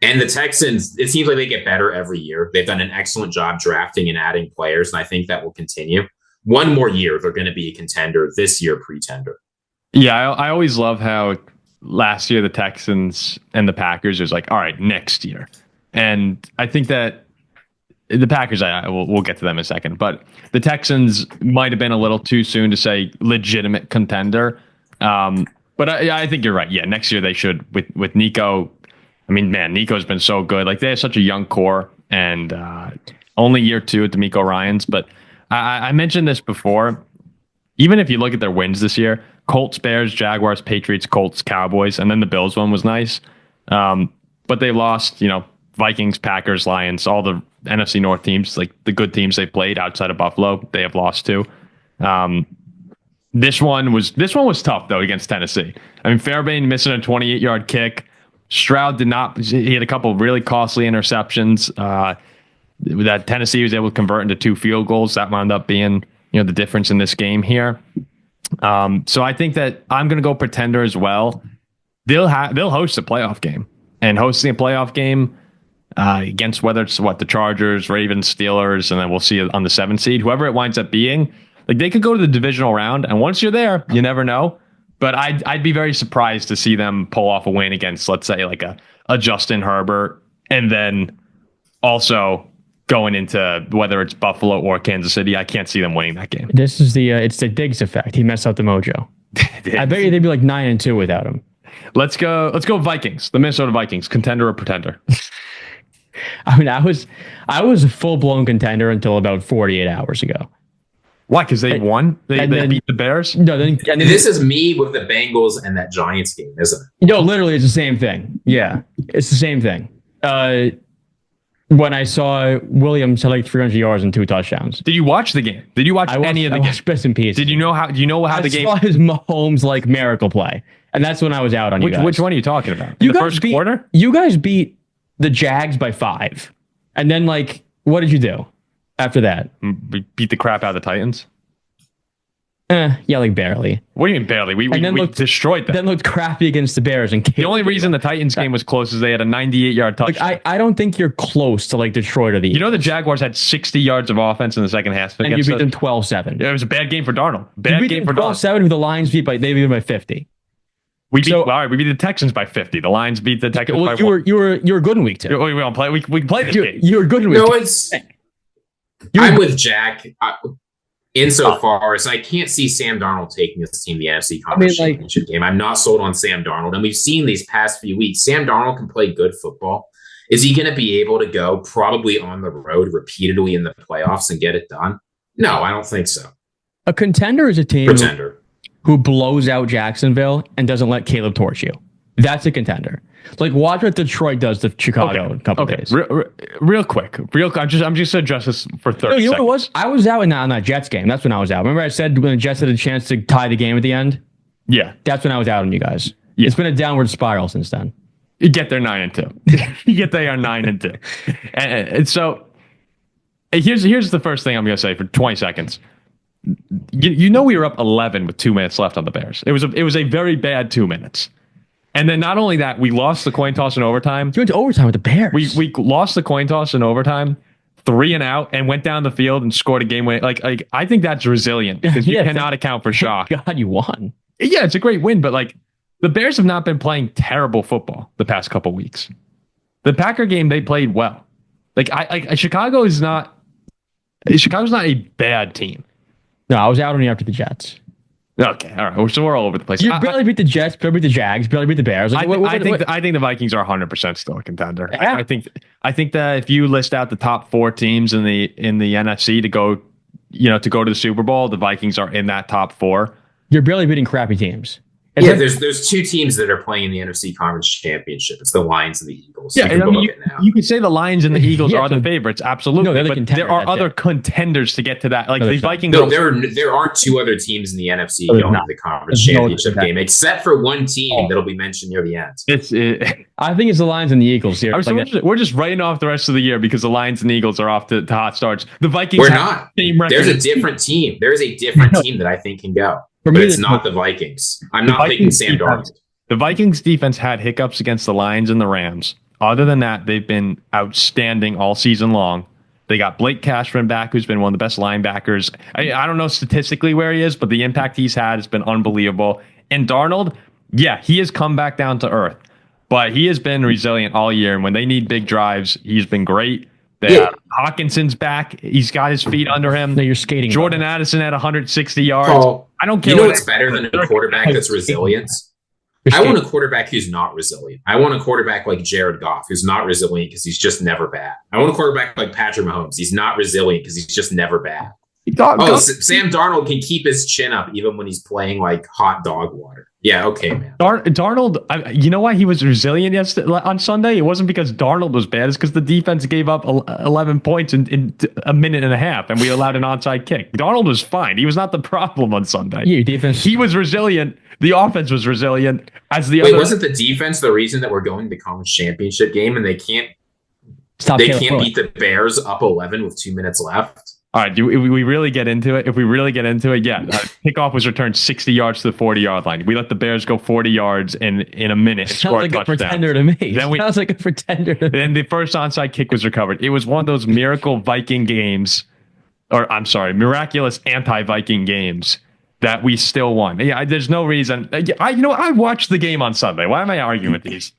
And the Texans, it seems like they get better every year. They've done an excellent job drafting and adding players, and I think that will continue. One more year, they're going to be a contender. This year, pretender.
Yeah, I always love how last year the Texans and the Packers was like, all right, next year. And I think that the Packers, we'll get to them in a second, but the Texans might have been a little too soon to say legitimate contender. But I think you're right. Yeah, next year they should with Nico. I mean, man, Nico's been so good. Like they have such a young core, and only year 2 at D'Amico Ryans. But I mentioned this before. Even if you look at their wins this year, Colts, Bears, Jaguars, Patriots, Colts, Cowboys, and then the Bills one was nice. But they lost, Vikings, Packers, Lions, all the NFC North teams, like the good teams they played outside of Buffalo, they have lost to. This one was tough though against Tennessee. I mean, Fairbairn missing a 28-yard kick. Stroud did not. He had a couple of really costly interceptions that Tennessee was able to convert into 2 field goals. That wound up being the difference in this game here. So I think that I'm going to go pretender as well. They'll host a playoff game, and hosting a playoff game against whether it's the Chargers, Ravens, Steelers, and then we'll see on the 7th seed, whoever it winds up being. Like they could go to the divisional round, and once you're there, you never know. But I'd be very surprised to see them pull off a win against, let's say, like a Justin Herbert, and then also going into whether it's Buffalo or Kansas City. I can't see them winning that game.
This is it's the Diggs effect. He messed up the mojo. I bet you they'd be like 9-2 without him.
Let's go Vikings. The Minnesota Vikings, contender or pretender?
I mean, I was a full blown contender until about 48 hours ago.
Why? Because they won? They beat the Bears?
No,
this is me with the Bengals and that Giants game, isn't it?
No, literally, it's the same thing. Yeah, it's the same thing. When I saw Williams had like 300 yards and 2 touchdowns.
Did you watch the game? Did you watch any of the game? I watched
bits and pieces.
Did you know how? Do you know how the game?
I saw his Mahomes like miracle play, and that's when I was out on you guys.
Which one are you talking about? The first quarter?
You guys beat the Jags by 5, and then what did you do after that?
We beat the crap out of the Titans.
Yeah, like barely.
What do you mean barely? We destroyed them.
Then looked crappy against the Bears. And
the only reason the Titans game was close is they had a 98-yard touchdown.
I don't think you're close to Detroit or the Eagles.
The Jaguars had 60 yards of offense in the second half.
And you beat them 12-7.
It was a bad game for Darnold. Bad game for Darnold.
12-7 with the Lions beat by 50.
We beat the Texans by 50. The Lions beat the Texans by 1.
You were good in week 2.
We don't play. We played this game.
You were good in week 2.
I'm with Jack. Insofar as I can't see Sam Darnold taking this team the NFC Conference Championship game. I'm not sold on Sam Darnold. And we've seen these past few weeks, Sam Darnold can play good football. Is he going to be able to go probably on the road repeatedly in the playoffs and get it done? No, I don't think so.
A contender is a team who blows out Jacksonville and doesn't let Caleb torch you. That's a contender. Watch what Detroit does to Chicago in a couple days.
Real quick. I'm just going to address this for 30 seconds.
You know what it was? I was out on that Jets game. That's when I was out. Remember I said when the Jets had a chance to tie the game at the end?
Yeah.
That's when I was out on you guys. Yeah. It's been a downward spiral since then.
You get there 9-2. You get they are 9-2. And so here's the first thing I'm going to say for 20 seconds. We were up 11 with 2 minutes left on the Bears. It was a very bad 2 minutes. And then not only that, we lost the coin toss in overtime.
You went to overtime with the Bears.
We lost the coin toss in overtime, 3 and out, and went down the field and scored a game winner. I think that's resilient because you cannot account for shock.
God, you won.
Yeah, it's a great win, but the Bears have not been playing terrible football the past couple weeks. The Packer game, they played well. Chicago's not a bad team.
No, I was out on you after the Jets.
Okay, all right. So we're all over the place.
You barely beat the Jets, barely beat the Jags, barely beat the Bears. Like,
I think the Vikings are 100% still a contender.
Yeah.
I think that if you list out the top 4 teams in the NFC to go to the Super Bowl, the Vikings are in that top 4.
You're barely beating crappy teams.
There's 2 teams that are playing in the NFC Conference Championship. It's the Lions and the Eagles.
Yeah, you could say the Lions and the Eagles are the favorites, absolutely.
No,
but there are other contenders to get to that. Like the Vikings.
No, there aren't 2 other teams in the NFC going to the Conference Championship game, except for one team that'll be mentioned near the end.
I think it's the Lions and the Eagles here.
We're just writing off the rest of the year because the Lions and Eagles are off to hot starts. The Vikings.
We're not. There's a different team. There's a different team that I think can go. But it's not the Vikings. I'm not picking Sam Darnold.
The Vikings defense had hiccups against the Lions and the Rams. Other than that, they've been outstanding all season long. They got Blake Cashman back, who's been one of the best linebackers. I don't know statistically where he is, but the impact he's had has been unbelievable. And Darnold, yeah, he has come back down to earth, but he has been resilient all year. And when they need big drives, he's been great. Hawkinson's back. He's got his feet under him.
No, you're skating.
Jordan Addison at 160 yards. I don't care.
You know what's better than a quarterback that's resilient? I want a quarterback who's not resilient. I want a quarterback like Jared Goff, who's not resilient because he's just never bad. I want a quarterback like Patrick Mahomes. He's not resilient because he's just never bad. Sam Darnold can keep his chin up even when he's playing like hot dog water. Yeah, okay, man.
Darnold, you know why he was resilient on Sunday? It wasn't because Darnold was bad. It's because the defense gave up 11 points in a minute and a half, and we allowed an onside kick. Darnold was fine. He was not the problem on Sunday.
Yeah, defense.
He was resilient. The offense was resilient.
Wasn't the defense the reason that we're going to the conference championship game and they can't beat the Bears up 11 with 2 minutes left?
All right, do we really get into it? If we really get into it, yeah. Kickoff was returned 60 yards to the 40-yard line. We let the Bears go 40 yards in a minute and score a touchdown.
Sounds like a pretender to me. Sounds like a pretender to me.
Then the first onside kick was recovered. It was one of those miracle Viking games, miraculous anti-Viking games that we still won. Yeah, there's no reason. I watched the game on Sunday. Why am I arguing with these?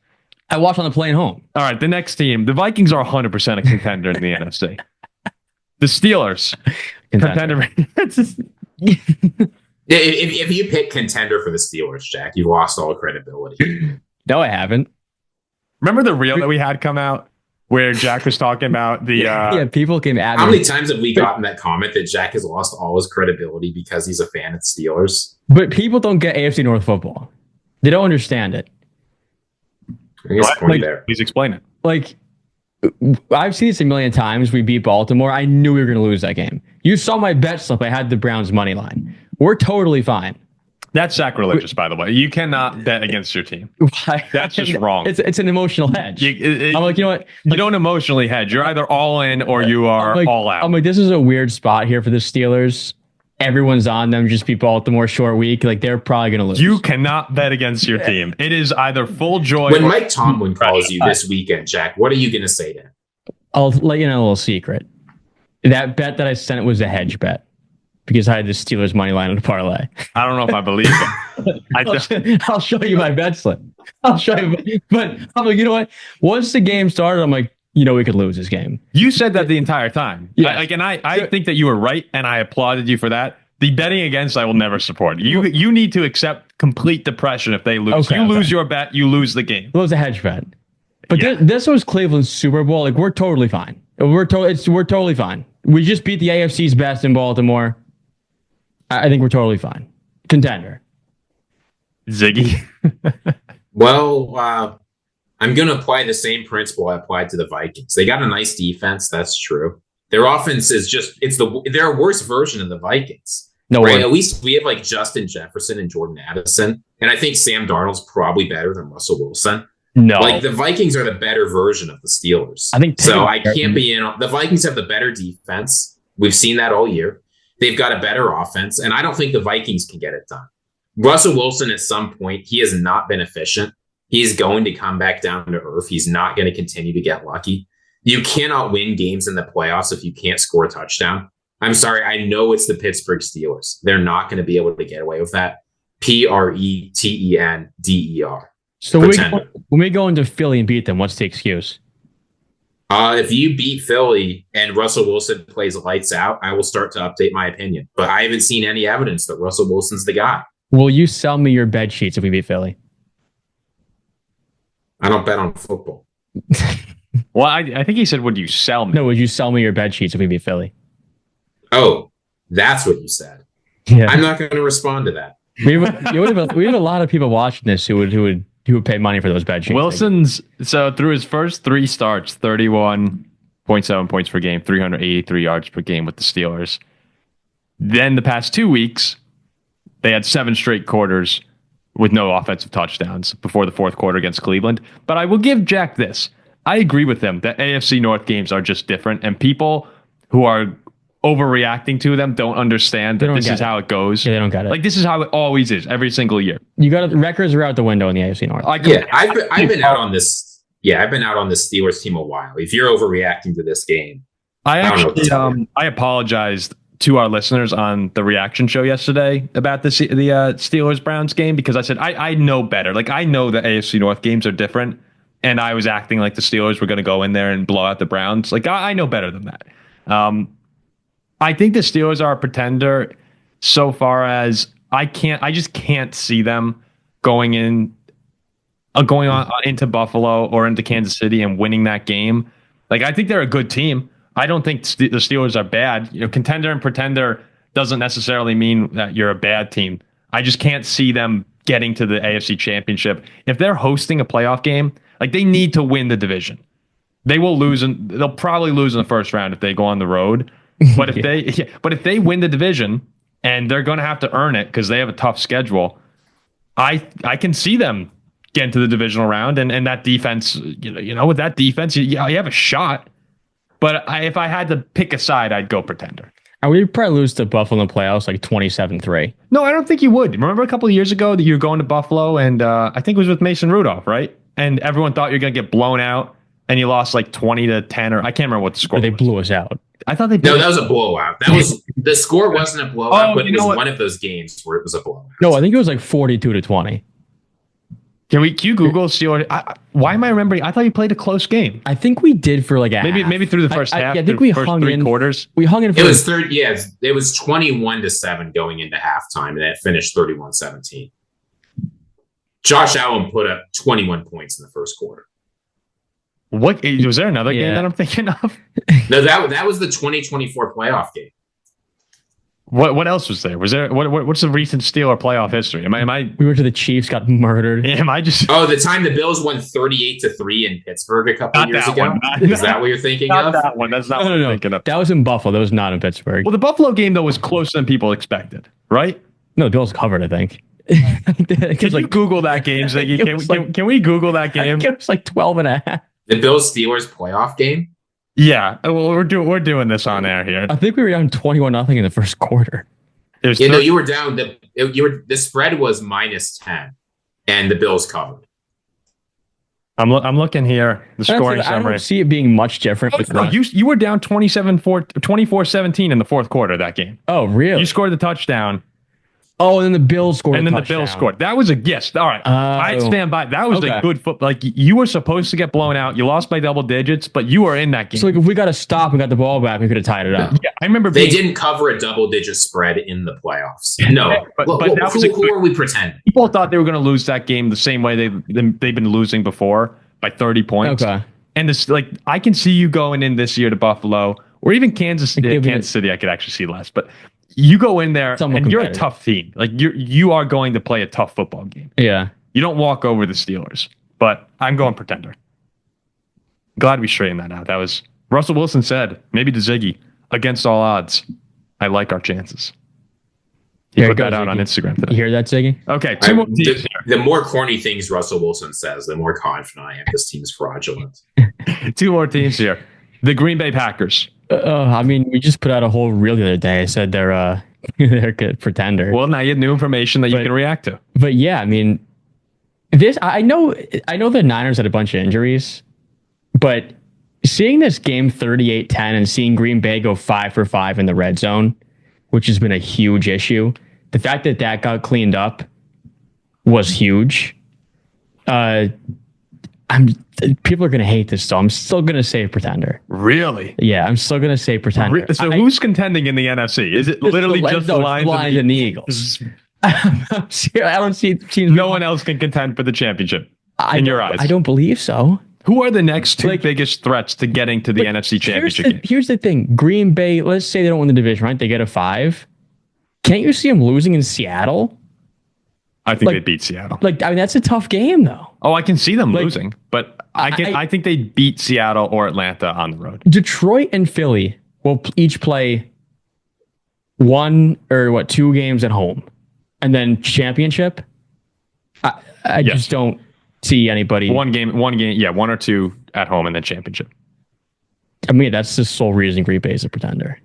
I watched on the plane home.
All right, the next team. The Vikings are 100% a contender in the NFC. The Steelers. Contender.
If you pick contender for the Steelers, Jack, you've lost all credibility.
No, I haven't.
Remember the reel that we had come out where Jack was talking about the...
yeah, people came at me.
How many times have we gotten that comment that Jack has lost all his credibility because he's a fan of the Steelers?
But people don't get AFC North football. They don't understand it.
Please explain it.
Like... I've seen this a million times. We beat Baltimore. I knew we were going to lose that game. You saw my bet slip. I had the Browns money line. We're totally fine.
That's sacrilegious, by the way. You cannot bet against your team. That's just wrong.
It's an emotional hedge. I'm like, you know what?
You don't emotionally hedge. You're either all in or you are all out.
I'm like, this is a weird spot here for the Steelers. Everyone's on them. Just beat Baltimore short week. Like, they're probably going to lose.
You cannot bet against your team. It is either full joy.
When Mike Tomlin calls you this weekend, Jack, what are you going to say to him?
I'll let you know a little secret. That bet that I sent was a hedge bet because I had the Steelers money line on the parlay.
I don't know if I believe it.
I'll show you my bet slip. I'll show you. But I'm like, you know what? Once the game started, I'm like, we could lose this game.
You said that the entire time.
Yeah.
I think that you were right, and I applauded you for that. The betting against, I will never support. You need to accept complete depression if they lose. Okay, lose your bet, you lose the game.
It was a hedge bet. But this was Cleveland's Super Bowl. Like, we're totally fine. We're totally fine. We just beat the AFC's best in Baltimore. I think we're totally fine. Contender.
Ziggy.
Well, I'm going to apply the same principle I applied to the Vikings. They got a nice defense. That's true. Their offense is they're a worse version of the Vikings.
No
right?
way.
At least we have like Justin Jefferson and Jordan Addison. And I think Sam Darnold's probably better than Russell Wilson.
No.
Like, the Vikings are the better version of the Steelers.
I think
so. I can't be in. The Vikings have the better defense. We've seen that all year. They've got a better offense. And I don't think the Vikings can get it done. Russell Wilson, at some point, he has not been efficient. He's going to come back down to earth. He's not going to continue to get lucky. You cannot win games in the playoffs if you can't score a touchdown. I'm sorry. I know it's the Pittsburgh Steelers. They're not going to be able to get away with that. Pretender.
So when we go into Philly and beat them, what's the excuse?
If you beat Philly and Russell Wilson plays lights out, I will start to update my opinion. But I haven't seen any evidence that Russell Wilson's the guy.
Will you sell me your bed sheets if we beat Philly?
I don't bet on football.
Well, I think he said, would you sell me?
No, would you sell me your bed sheets if we beat Philly?
Oh, that's what you said.
Yeah.
I'm not going to respond to that.
We have a lot of people watching this who would pay money for those bed sheets.
Wilson's, so through his first 3 starts, 31.7 points per game, 383 yards per game with the Steelers. Then the past 2 weeks, they had 7 straight quarters with no offensive touchdowns before the fourth quarter against Cleveland. But I will give Jack this. I agree with him that AFC North games are just different, and people who are overreacting to them don't understand that this is how it goes.
Yeah, they don't get it.
Like, this is how it always is every single year.
You got records are out the window in the AFC North.
I've been out on this. Yeah, I've been out on this Steelers team a while. If you're overreacting to this game,
I apologized to our listeners on the reaction show yesterday about the Steelers Browns game because I said I know better. Like, I know the AFC North games are different, and I was acting like the Steelers were going to go in there and blow out the Browns. Like, I know better than that. I think the Steelers are a pretender so far as I just can't see them going on into Buffalo or into Kansas City and winning that game. Like, I think they're a good team. I don't think the Steelers are bad. You know, contender and pretender doesn't necessarily mean that you're a bad team. I just can't see them getting to the AFC Championship. If they're hosting a playoff game, like, they need to win the division. They will lose, and they'll probably lose in the first round if they go on the road. But if they win the division, and they're going to have to earn it because they have a tough schedule, I can see them get into the divisional round, and that defense, you know, with that defense, you have a shot. But if I had to pick a side, I'd go pretender.
I would probably lose to Buffalo in the playoffs like 27-3.
No, I don't think you would. Remember a couple of years ago that you were going to Buffalo, and I think it was with Mason Rudolph, right? And everyone thought you're going to get blown out, and you lost like 20-10, or I can't remember what the score was.
They blew us out.
I thought they
No, that was a blowout. That was the score wasn't a blowout, but it was one of those games where it was a blowout.
No, I think it was like 42-20.
Can you Google Steelers? Why am I remembering? I thought you played a close game.
I think we did for like a
maybe through the first half.
I think we
first
hung
3
in
quarters.
We hung in.
It was third. Yeah, it was 21-7 going into halftime, and it finished 31-17. Josh Allen put up 21 points in the first quarter.
What was there another game that I'm thinking of?
No, that was the 2024 playoff game.
What else was there? Was there what's the recent Steeler playoff history? Am I?
We went to the Chiefs, got murdered.
Am I just?
Oh, the time the Bills won 38-3 in Pittsburgh a couple years ago. Is that what you're thinking of?
That one. That's not what I'm thinking of.
That was in Buffalo. That was not in Pittsburgh.
Well, the Buffalo game though was closer than people expected, right?
No, the Bills covered, I think.
Can you Google that game, Ziggy? Can we Google that game?
It was like 12.5.
The Bills Steelers playoff game.
Yeah, well, we're doing this on air here.
I think we were down 21-0 in the first quarter.
You were down. The spread was -10, and the Bills covered.
I'm looking here. The scoring summary.
I don't see it being much different.
You were down 24-17 in the fourth quarter of that game.
Oh, really?
You scored the touchdown.
Oh, and then the Bills scored.
And then the Bills scored. That was a yes. All right, I stand by. That was a good football. Like, you were supposed to get blown out. You lost by double digits, but you were in that game.
So like, if we got to stop and got the ball back, we could have tied it up.
Yeah, I remember
they didn't cover a double-digit spread in the playoffs. No, but who are we pretending?
People thought they were going to lose that game the same way they've been losing before by 30 points.
Okay,
and this, like, I can see you going in this year to Buffalo or even Kansas City. Kansas City, I could actually see less, but. You go in there and you're a tough team. Like, you are going to play a tough football game.
Yeah.
You don't walk over the Steelers, but I'm going pretender. Glad we straightened that out. That was Russell Wilson said, maybe to Ziggy, against all odds, I like our chances. He put that out on Instagram today.
You hear that, Ziggy?
Okay. Two more teams here.
The more corny things Russell Wilson says, the more confident I am this team is fraudulent.
2 more teams here. The Green Bay Packers.
I mean, we just put out a whole reel the other day. I said they're good pretender.
Well, now you have new information that you can react to.
But yeah, I mean, I know the Niners had a bunch of injuries, but seeing this game 38-10 and seeing Green Bay go 5 for 5 in the red zone, which has been a huge issue, the fact that got cleaned up was huge. People are going to hate this, so I'm still going to say pretender.
Really?
Yeah, I'm still going to say pretender.
So who's contending in the NFC? Is it literally just the Lions
and the Eagles? I don't see teams.
No one else can contend for the championship in your eyes.
I don't believe so.
Who are the next two biggest threats to getting to the NFC Championship game?
Here's the thing. Green Bay, let's say they don't win the division, right? They get a 5. Can't you see them losing in Seattle?
I think they beat Seattle.
That's a tough game, though.
Oh, I can see them losing, but I think they beat Seattle or Atlanta on the road.
Detroit and Philly will each play 2 games at home, and then championship. I just don't see anybody.
One game, yeah, 1 or 2 at home, and then championship.
I mean, that's the sole reason Green Bay is a pretender.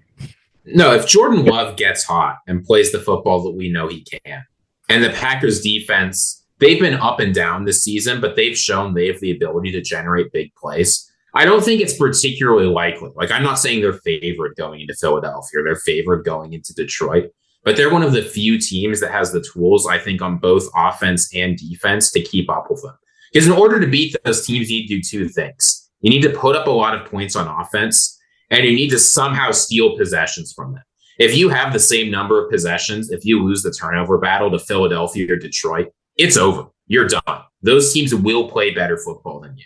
No, if Jordan Love gets hot and plays the football that we know he can, and the Packers defense, they've been up and down this season, but they've shown they have the ability to generate big plays. I don't think it's particularly likely. I'm not saying they're favored going into Philadelphia or they're favored going into Detroit, but they're one of the few teams that has the tools, I think, on both offense and defense to keep up with them. Because in order to beat those teams, you need to do 2 things. You need to put up a lot of points on offense, and you need to somehow steal possessions from them. If you have the same number of possessions, if you lose the turnover battle to Philadelphia or Detroit, it's over. You're done. Those teams will play better football than you.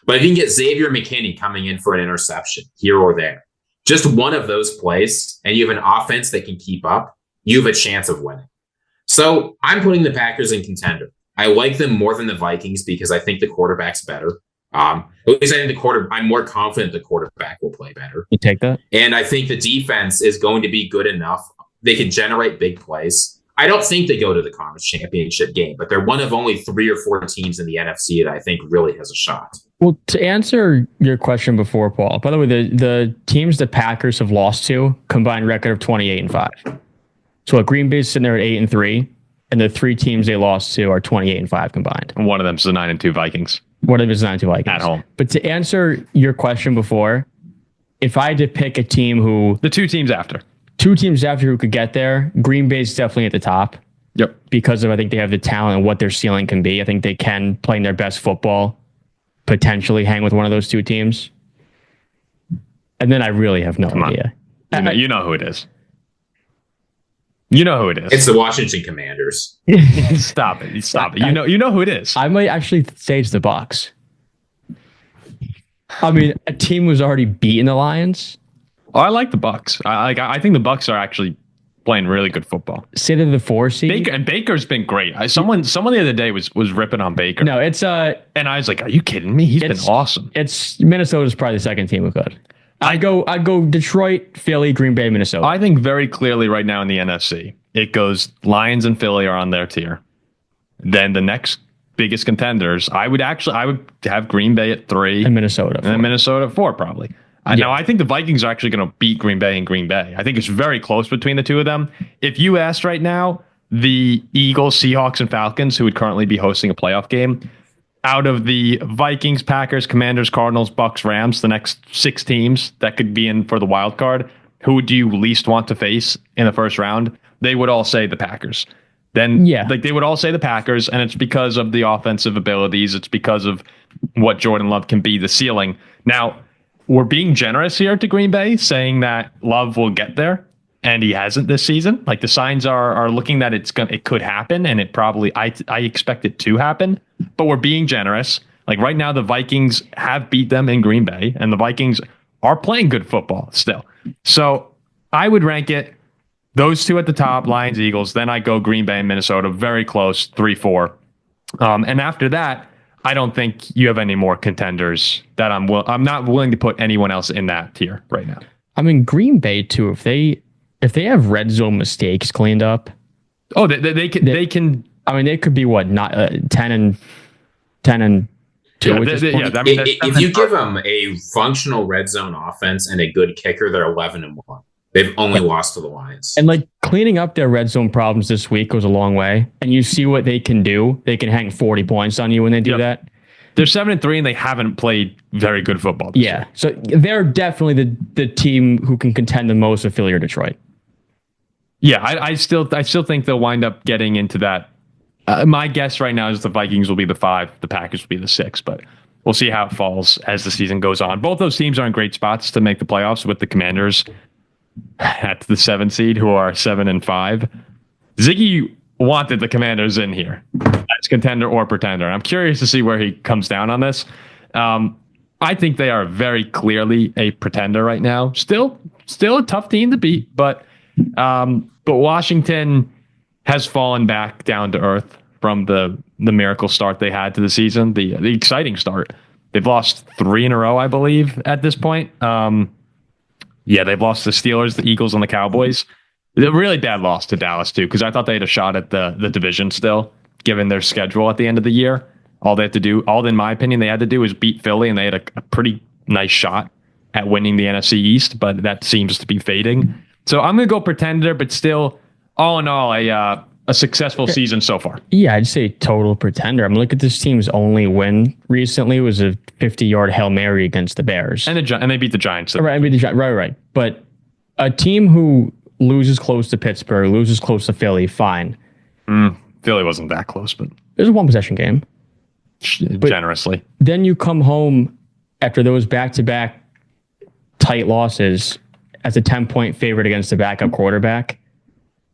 But if you can get Xavier McKinney coming in for an interception here or there, just one of those plays, and you have an offense that can keep up, you have a chance of winning. So I'm putting the Packers in contender. I like them more than the Vikings because I think the quarterback's better. At least I think I'm more confident the quarterback will play better.
You take that?
And I think the defense is going to be good enough. They can generate big plays. I don't think they go to the conference championship game, but they're one of only 3 or 4 teams in the NFC that I think really has a shot.
Well, to answer your question before, Paul, by the way, the teams the Packers have lost to combined record of 28-5. So Green Bay's sitting there at 8-3, and the 3 teams they lost to are 28-5 combined.
And one of them is the 9-2 Vikings.
One of them is 9-2 Vikings
at home.
But to answer your question before, if I had to pick a team who
the 2 teams after
who could get there, Green Bay's definitely at the top.
Yep.
Because I think they have the talent and what their ceiling can be. I think they can, playing their best football, potentially hang with one of those 2 teams. And then I really have no idea.
You know who it is. You know who it is.
It's the Washington Commanders.
Stop it. You know who it is.
I might actually say it's the Bucs. I mean, a team was already beating the Lions.
Oh, I like the Bucs. I think the Bucs are actually playing really good football.
Say to the 4 seed.
Baker's been great. Someone the other day was ripping on Baker.
No, it's
and I was like, are you kidding me? He's been awesome.
It's Minnesota's probably the second team we could. I'd go Detroit, Philly, Green Bay, Minnesota.
I think very clearly right now in the NFC, it goes Lions and Philly are on their tier. Then the next biggest contenders, I would have Green Bay at 3
and Minnesota 4.
And Minnesota 4 probably. Now I think the Vikings are actually going to beat Green Bay and Green Bay. I think it's very close between the 2 of them. If you asked right now, the Eagles, Seahawks, and Falcons, who would currently be hosting a playoff game, out of the Vikings, Packers, Commanders, Cardinals, Bucks, Rams, the next 6 teams that could be in for the wild card, who do you least want to face in the first round? They would all say the Packers. Then they would all say the Packers, and it's because of the offensive abilities. It's because of what Jordan Love can be, the ceiling. Now, we're being generous here to Green Bay, saying that Love will get there, and he hasn't this season. The signs are looking that it could happen, and it probably I expect it to happen. But we're being generous. Right now, the Vikings have beat them in Green Bay, and the Vikings are playing good football still. So I would rank it those 2 at the top, Lions, Eagles. Then I go Green Bay and Minnesota, very close, 3-4. And after that, I don't think you have any more contenders that I'm not willing to put anyone else in that tier right now.
I mean, Green Bay too. If they have red zone mistakes cleaned up,
they can.
I mean, they could be not 10-2.
If you give them a functional red zone offense and a good kicker, they're 11-1. They've only lost to the Lions.
And cleaning up their red zone problems this week goes a long way. And you see what they can do. They can hang 40 points on you when they do that.
They're 7-3 and they haven't played very good football this year.
So they're definitely the team who can contend the most with Philly or Detroit.
Yeah, I still think they'll wind up getting into that. My guess right now is the Vikings will be the 5, the Packers will be the 6, but We'll see how it falls as the season goes on. Both those teams are in great spots to make the playoffs, with the Commanders at the 7th seed, who are 7-5. Ziggy wanted the Commanders in here as contender or pretender. I'm curious to see where he comes down on this. I think they are very clearly a pretender right now. Still a tough team to beat, but Washington has fallen back down to earth from the miracle start they had to the season, the exciting start. They've lost 3 in a row, I believe, at this point. They've lost the Steelers, the Eagles, and the Cowboys. A really bad loss to Dallas, too, because I thought they had a shot at the division still, given their schedule at the end of the year. All in my opinion, they had to do is beat Philly, and they had a pretty nice shot at winning the NFC East, but that seems to be fading. So I'm going to go pretender, but still, all in all, a successful season so far.
Yeah, I'd say total pretender. I mean, look at this team's only win recently was a 50-yard Hail Mary against the Bears.
And they beat the Giants.
Right. But a team who loses close to Pittsburgh, loses close to Philly, fine.
Philly wasn't that close, but
it was a one-possession game.
But generously.
Then you come home after those back-to-back tight losses as a 10-point favorite against the backup quarterback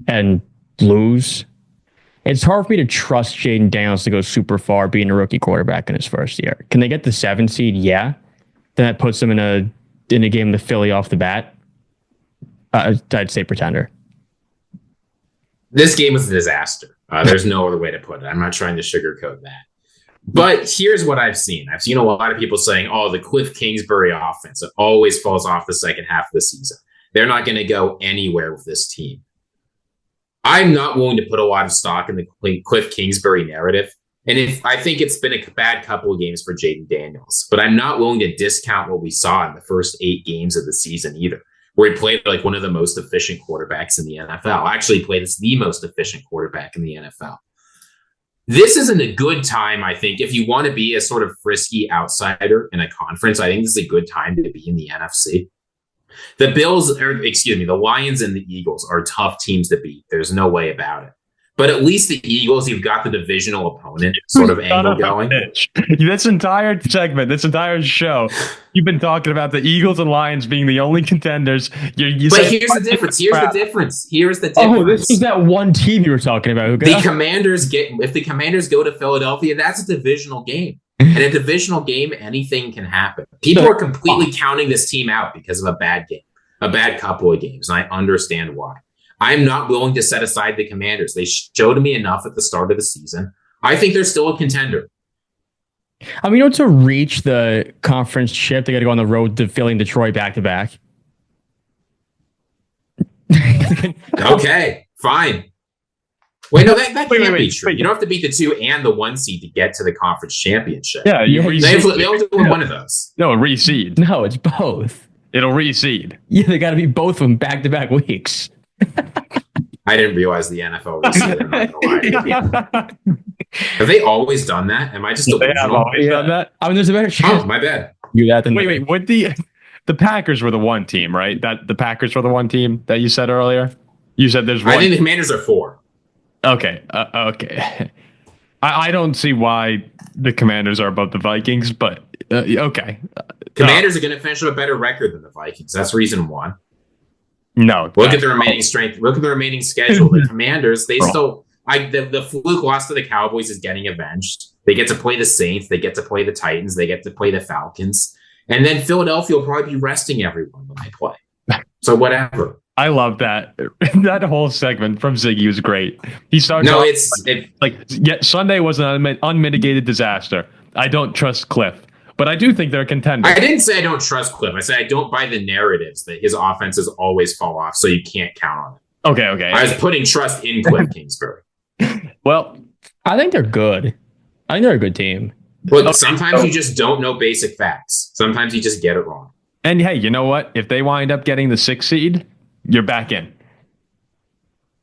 and lose. It's hard for me to trust Jaden Daniels to go super far being a rookie quarterback in his first year. Can they get the 7 seed? Yeah. Then that puts them in a game with Philly off the bat. I'd say pretender.
This game was a disaster. There's no other way to put it. I'm not trying to sugarcoat that. But here's what I've seen. I've seen a lot of people saying, the Cliff Kingsbury offense, it always falls off the second half of the season. They're not going to go anywhere with this team. I'm not willing to put a lot of stock in the Cliff Kingsbury narrative. And I think it's been a bad couple of games for Jaden Daniels, but I'm not willing to discount what we saw in the first 8 games of the season either, where he played like one of the most efficient quarterbacks in the NFL. Actually, he played as the most efficient quarterback in the NFL. This isn't a good time, I think, if you want to be a sort of frisky outsider in a conference. I think this is a good time to be in the NFC. The Lions and the Eagles are tough teams to beat. There's no way about it. But at least the Eagles, you've got the divisional opponent sort of angle going.
This entire segment, this entire show, you've been talking about the Eagles and Lions being the only contenders.
But here's the difference. Here's the difference.
Oh, this is that one team you were talking about.
If the Commanders go to Philadelphia, that's a divisional game. In a divisional game, anything can happen. People are completely counting this team out because of a bad game, a bad couple of games, and I understand why. I'm not willing to set aside the Commanders. They showed me enough at the start of the season. I think they're still a contender.
I mean, to reach the conference chip, they got to go on the road to Philly and Detroit back-to-back.
Okay, fine. Wait, no, that can't be true. You don't have to beat the 2 and the 1 seed to get to the conference championship.
Yeah,
they only win one of those.
No, reseed.
No, it's both.
It'll reseed.
Yeah, they got to be both of them back-to-back weeks.
I didn't realize the NFL reseeded. Have they always done that? Am I just
delusional? They have always done that?
I mean, there's a better chance.
Oh, my bad.
Wait. What the Packers were the one team, right? That the Packers were the one team that you said earlier. You said there's one.
I think the Commanders are 4.
Okay. Okay. I don't see why the Commanders are above the Vikings, but okay.
Commanders are going to finish with a better record than the Vikings. That's reason 1.
No.
Look at the remaining strength. Look at the remaining schedule. The Commanders, they still the fluke loss to the Cowboys is getting avenged. They get to play the Saints. They get to play the Titans. They get to play the Falcons. And then Philadelphia will probably be resting everyone when they play. So whatever.
I love that. That whole segment from Ziggy was great. He started.
No,
Sunday was an unmitigated disaster. I don't trust Cliff, but I do think they're a contender.
I didn't say I don't trust Cliff. I said I don't buy the narratives that his offenses always fall off, so you can't count on it.
Okay.
I was putting trust in Cliff Kingsbury.
Well,
I think they're good. I think they're a good team.
But sometimes you just don't know basic facts. Sometimes you just get it wrong.
And hey, you know what? If they wind up getting the 6th seed, you're back in.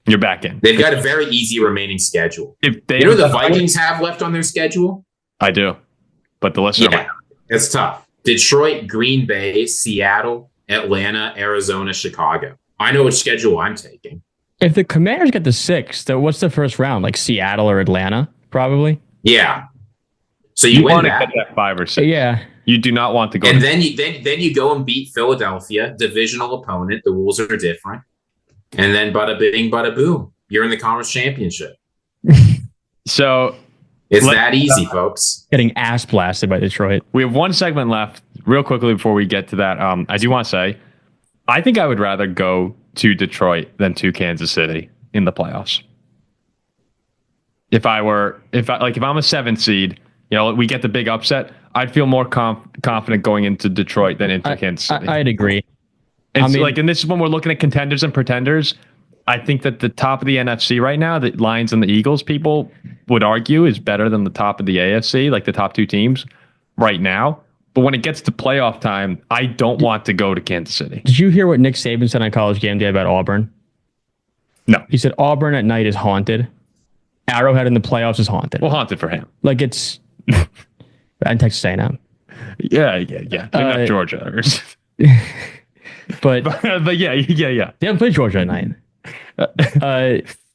You're back in.
They've got a very easy remaining schedule.
If they,
you know the Vikings have left on their schedule?
I do. But the listener might.
It's tough. Detroit, Green Bay, Seattle, Atlanta, Arizona, Chicago. I know which schedule I'm taking.
If the Commanders get the 6th, what's the first round? Like Seattle or Atlanta, probably?
Yeah. So you win
want to
that.
get that 5 or 6.
Yeah.
You do not want to go.
And then you go and beat Philadelphia, divisional opponent. The rules are different. And then bada bing, bada boom. You're in the conference championship.
So
it's that easy, folks.
Getting ass blasted by Detroit.
we have one segment left. Real quickly before we get to that, I do want to say, I think I would rather go to Detroit than to Kansas City in the playoffs. If I'm a 7th seed, we get the big upset, I'd feel more confident going into Detroit than into Kansas City.
I'd agree.
And this is when we're looking at contenders and pretenders. I think that the top of the NFC right now, the Lions and the Eagles, people would argue is better than the top of the AFC, like the top 2 teams right now. But when it gets to playoff time, I don't want to go to Kansas City.
Did you hear what Nick Saban said on College Game Day about Auburn?
No.
He said Auburn at night is haunted. Arrowhead in the playoffs is haunted.
Well, haunted for him.
Like it's... and Texas A&M.
Yeah. Not Georgia.
But
yeah.
They haven't played Georgia at night.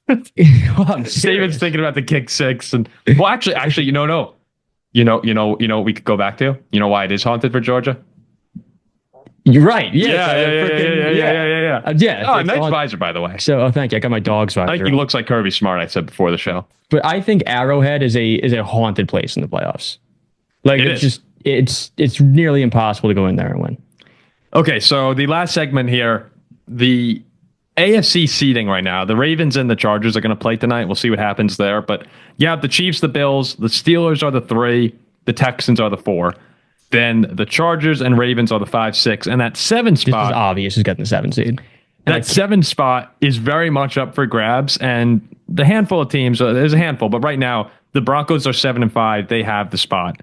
Saban's thinking about the kick 6 and actually, no. We could go back to. You know why it is haunted for Georgia?
You're right. Yeah.
Yeah. Oh, nice visor, by the way.
So, thank you. I got my dog's visor.
I think he looks like Kirby Smart. I said before the show.
But I think Arrowhead is a haunted place in the playoffs. Like it's nearly impossible to go in there and win.
Okay, so the last segment here, the AFC seeding right now, the Ravens and the Chargers are going to play tonight. We'll see what happens there. But yeah, the Chiefs, the Bills, the Steelers are the 3, the Texans are the 4. Then the Chargers and Ravens are the 5, 6, and that 7 spot.
This is obvious who's getting the 7 seed.
And that 7 spot is very much up for grabs. And the handful of teams, there's a handful, but right now the Broncos are 7 and 5. They have the spot.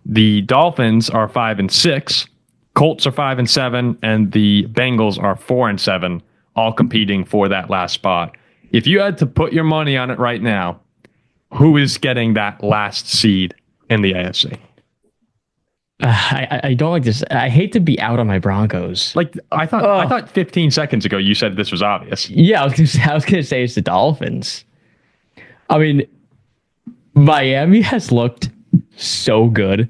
The Dolphins are 5 and 6. Colts are 5 and 7, and the Bengals are 4 and 7, all competing for that last spot. If you had to put your money on it right now, who is getting that last seed in the AFC?
I don't like this. I hate to be out on my Broncos.
Like I thought 15 seconds ago you said this was obvious.
Yeah, I was gonna say it's the Dolphins. I mean, Miami has looked so good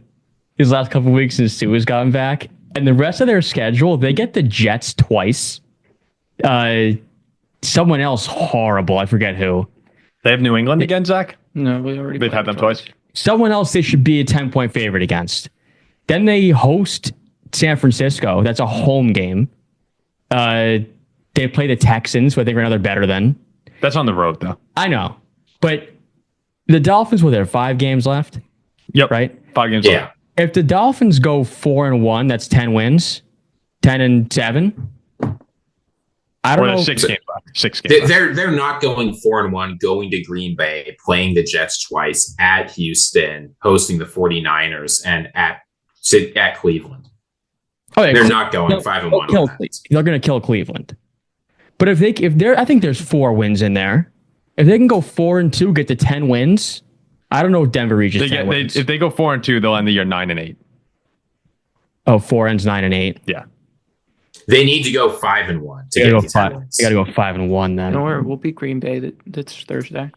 these last couple of weeks since Sue has gotten back. And the rest of their schedule, they get the Jets twice. Someone else horrible. I forget who.
They have New England again, Zach?
No, they've
had them twice.
Someone else they should be a 10-point favorite against. Then they host San Francisco. That's a home game. They play the Texans, who I think are another better than.
That's on the road, though.
I know. But the Dolphins, were there 5 games left?
Yep.
Right?
5 games left.
If the Dolphins go 4-1, that's 10 wins. 10 and 7. I don't know.
6 games left. 6 games left.
They're not going 4-1, going to Green Bay, playing the Jets twice, at Houston, hosting the 49ers, and at Cleveland.
Oh, yeah,
they're not going 5-1.
They're going to kill Cleveland. But if they're, I think there's 4 wins in there. If they can go 4-2, get to 10 wins, I don't know if Denver reaches 10 wins.
If they go 4-2, they'll end the year 9 and 8.
Oh, 4 ends 9 and 8.
Yeah.
They need to go 5-1 to get to 10 wins.
They got to go 5-1 then.
No, we'll beat Green Bay. That's Thursday.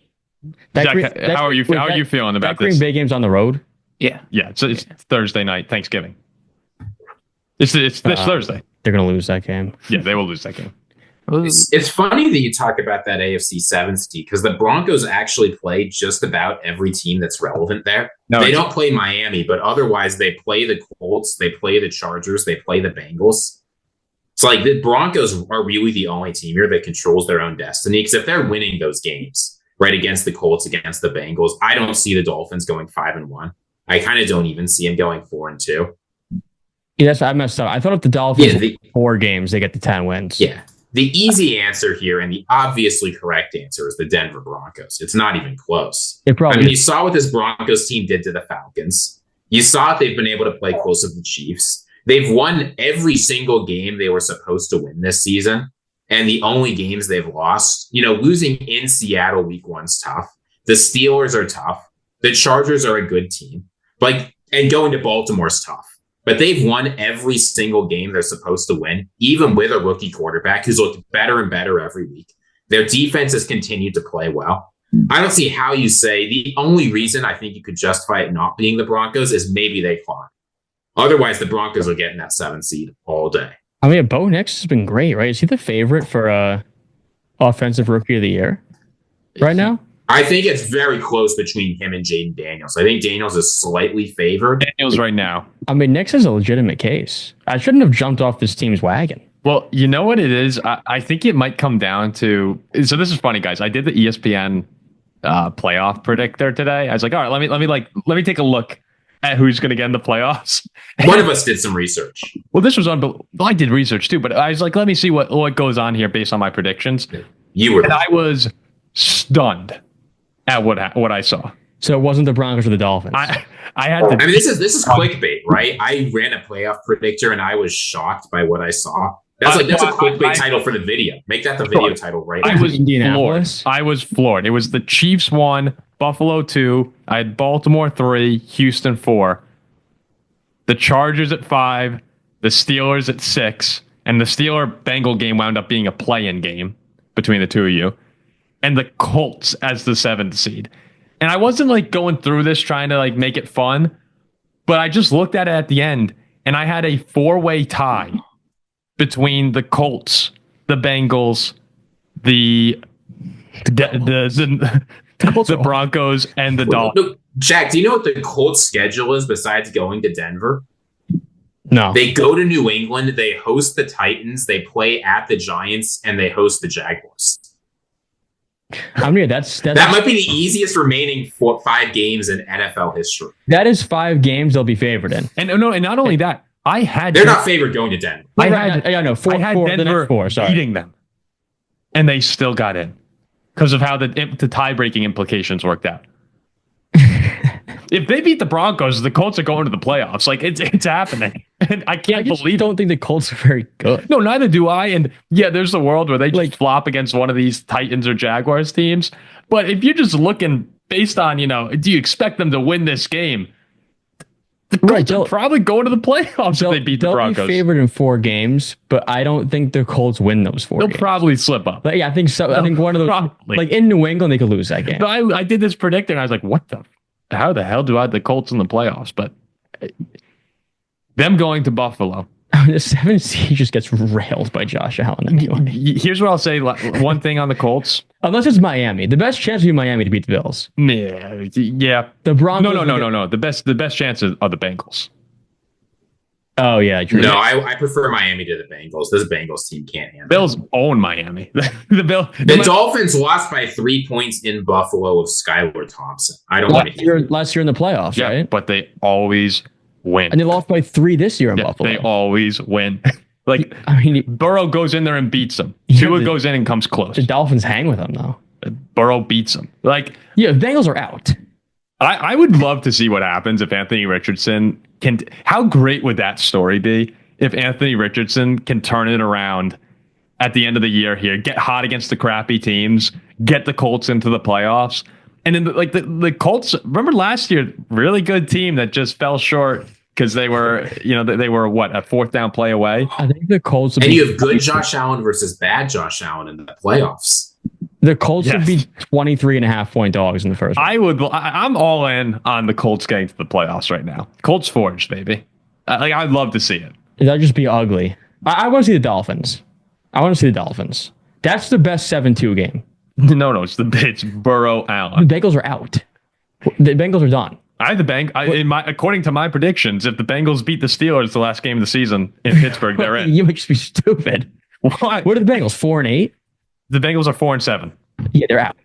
Jack, how are you feeling about
Green
this?
Bay game's on the road?
Yeah.
Yeah, it's Thursday night, Thanksgiving. It's this Thursday.
They're going to lose that game.
Yeah, they will lose that game.
It's funny that you talk about that AFC 7 seed because the Broncos actually play just about every team that's relevant there. No, they don't play Miami, but otherwise they play the Colts, they play the Chargers, they play the Bengals. It's like the Broncos are really the only team here that controls their own destiny because if they're winning those games, right, against the Colts, against the Bengals, I don't see the Dolphins going 5-1. I kind of don't even see them going 4-2.
Yeah, that's I messed up. I thought if the Dolphins win 4 games, they get the 10 wins.
Yeah. The easy answer here and the obviously correct answer is the Denver Broncos. It's not even close. You saw what this Broncos team did to the Falcons. You saw that they've been able to play close with the Chiefs. They've won every single game they were supposed to win this season. And the only games they've lost, losing in Seattle week 1's tough. The Steelers are tough. The Chargers are a good team. And going to Baltimore's tough. But they've won every single game they're supposed to win, even with a rookie quarterback who's looked better and better every week. Their defense has continued to play well. I don't see how you say the only reason I think you could justify it not being the Broncos is maybe they climb. Otherwise, the Broncos are getting that 7 seed all day.
I mean, Bo Nix has been great, right? Is he the favorite for offensive rookie of the year right now?
I think it's very close between him and Jaden Daniels. I think Daniels is slightly favored.
Daniels right now.
I mean, Nix has a legitimate case. I shouldn't have jumped off this team's wagon.
Well, you know what it is? I think it might come down to. So this is funny, guys. I did the ESPN playoff predictor today. I was like, all right, let me take a look at who's going to get in the playoffs.
One of us did some research.
Well, this was I did research too, but I was like, let me see what goes on here based on my predictions.
You were,
and I was stunned at what I saw.
So it wasn't the Broncos or the Dolphins.
I had to.
I mean, this is clickbait, right? I ran a playoff predictor and I was shocked by what I saw. That's a clickbait title for the video. Make that the video title right now.
I was
Indianapolis.
floored. I was floored. It was the Chiefs 1, Buffalo 2. I had Baltimore 3, Houston 4. The Chargers at 5, the Steelers at 6, and the Steeler-Bengal game wound up being a play-in game between the two of you, and the Colts as the 7th seed. And I wasn't like going through this trying to like make it fun, but I just looked at it at the end, and I had a 4-way tie between the Colts, the Bengals, the Broncos, and the Dolphins.
Look, Jack, do you know what the Colts' schedule is besides going to Denver?
No.
They go to New England, they host the Titans, they play at the Giants, and they host the Jaguars.
I mean, that
might be the easiest remaining 5 games in NFL history.
That is 5 games they'll be favored in.
And not only that,
they're not favored going to Denver.
I had Denver
beating them, and they still got in because of how the tie-breaking implications worked out. If they beat the Broncos, the Colts are going to the playoffs. Like it's happening, and I don't
think the Colts are very good.
No, neither do I. And yeah, there's the world where they just flop against one of these Titans or Jaguars teams. But if you're just looking based on do you expect them to win this game? The Colts are probably going to the playoffs if they beat the Broncos.
They'll be favored in 4 games, but I don't think the Colts win those 4 games.
They'll probably slip up.
But yeah, I think so. I think one of those,
probably.
like in New England, they could lose that game.
But I did this predictor, and I was like, how the hell do I have the Colts in the playoffs? But them going to Buffalo.
The 7th seed just gets railed by Josh Allen anyway.
Here's what I'll say. One thing on the Colts.
Unless it's Miami. The best chance would be Miami to beat the Bills.
Yeah.
The Broncos.
No. The best chances are the Bengals.
Oh, yeah. True.
No, I prefer Miami to the Bengals. This Bengals team can't handle
Bills own Miami.
The Dolphins lost by 3 points in Buffalo with Skylar Thompson. I don't want to hear
last year in the playoffs, right?
But they always win.
And they lost by 3 this year in Buffalo.
They always win. Burrow goes in there and beats them. Tua goes in and comes close.
The Dolphins hang with them, though.
Burrow beats them.
The Bengals are out.
I would love to see what happens if Anthony Richardson can. How great would that story be if Anthony Richardson can turn it around at the end of the year here, get hot against the crappy teams, get the Colts into the playoffs, and then the Colts. Remember last year, really good team that just fell short because they were they were a 4th down play away.
I think the Colts.
And you have good Josh Allen versus bad Josh Allen in the playoffs.
The Colts would be 23.5-point dogs in the first round.
I'm all in on the Colts getting to the playoffs right now. Colts forged, baby. I'd love to see it.
That'd just be ugly. I want to see the Dolphins. That's the best 7-2 game.
No, it's Burrow Allen.
The Bengals are out. The Bengals are done.
According to my predictions, if the Bengals beat the Steelers the last game of the season in Pittsburgh, they're in.
You might just be stupid.
Why?
What are the Bengals? 4-8?
The Bengals are 4-7.
Yeah, they're out.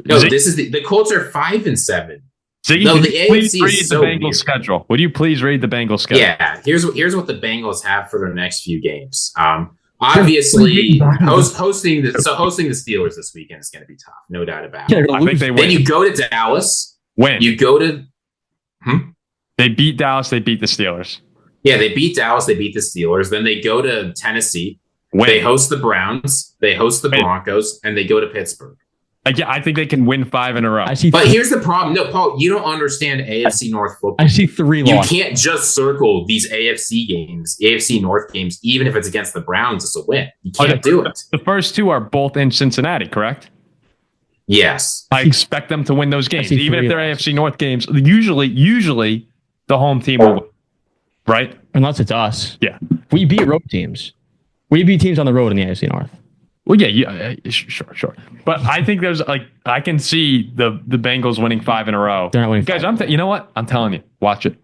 No, this is the Colts are 5-7.
Ziggy,
no, the
AFC read
is so
the Bengals
weird.
Schedule. Would you please read the Bengals schedule?
Yeah, here's what the Bengals have for their next few games. Obviously, hosting the Steelers this weekend is going to be tough, no doubt about it.
I think they win.
Then you go to Dallas.
Win.
You go to.
They beat Dallas. They beat the Steelers.
Yeah, they beat Dallas. They beat the Steelers. Then they go to Tennessee.
Win.
They host the Browns. They host the Broncos, and they go to Pittsburgh.
I think they can win 5 in a row.
But here's the problem. No, Paul, you don't understand AFC North football.
I see 3 losses.
You can't just circle these AFC North games, even if it's against the Browns, as a win. You can't do it.
The first 2 are both in Cincinnati, correct?
Yes.
I expect them to win those games,
see
even if
three
they're
losses.
AFC North games. Usually the home team will win, right?
Unless it's us.
Yeah.
We beat road teams. We beat teams on the road in the AFC North.
Well, yeah, sure. But I think there's I can see the Bengals winning 5 in a row.
They're not winning
Guys,
five.
you know what? I'm telling you, watch it.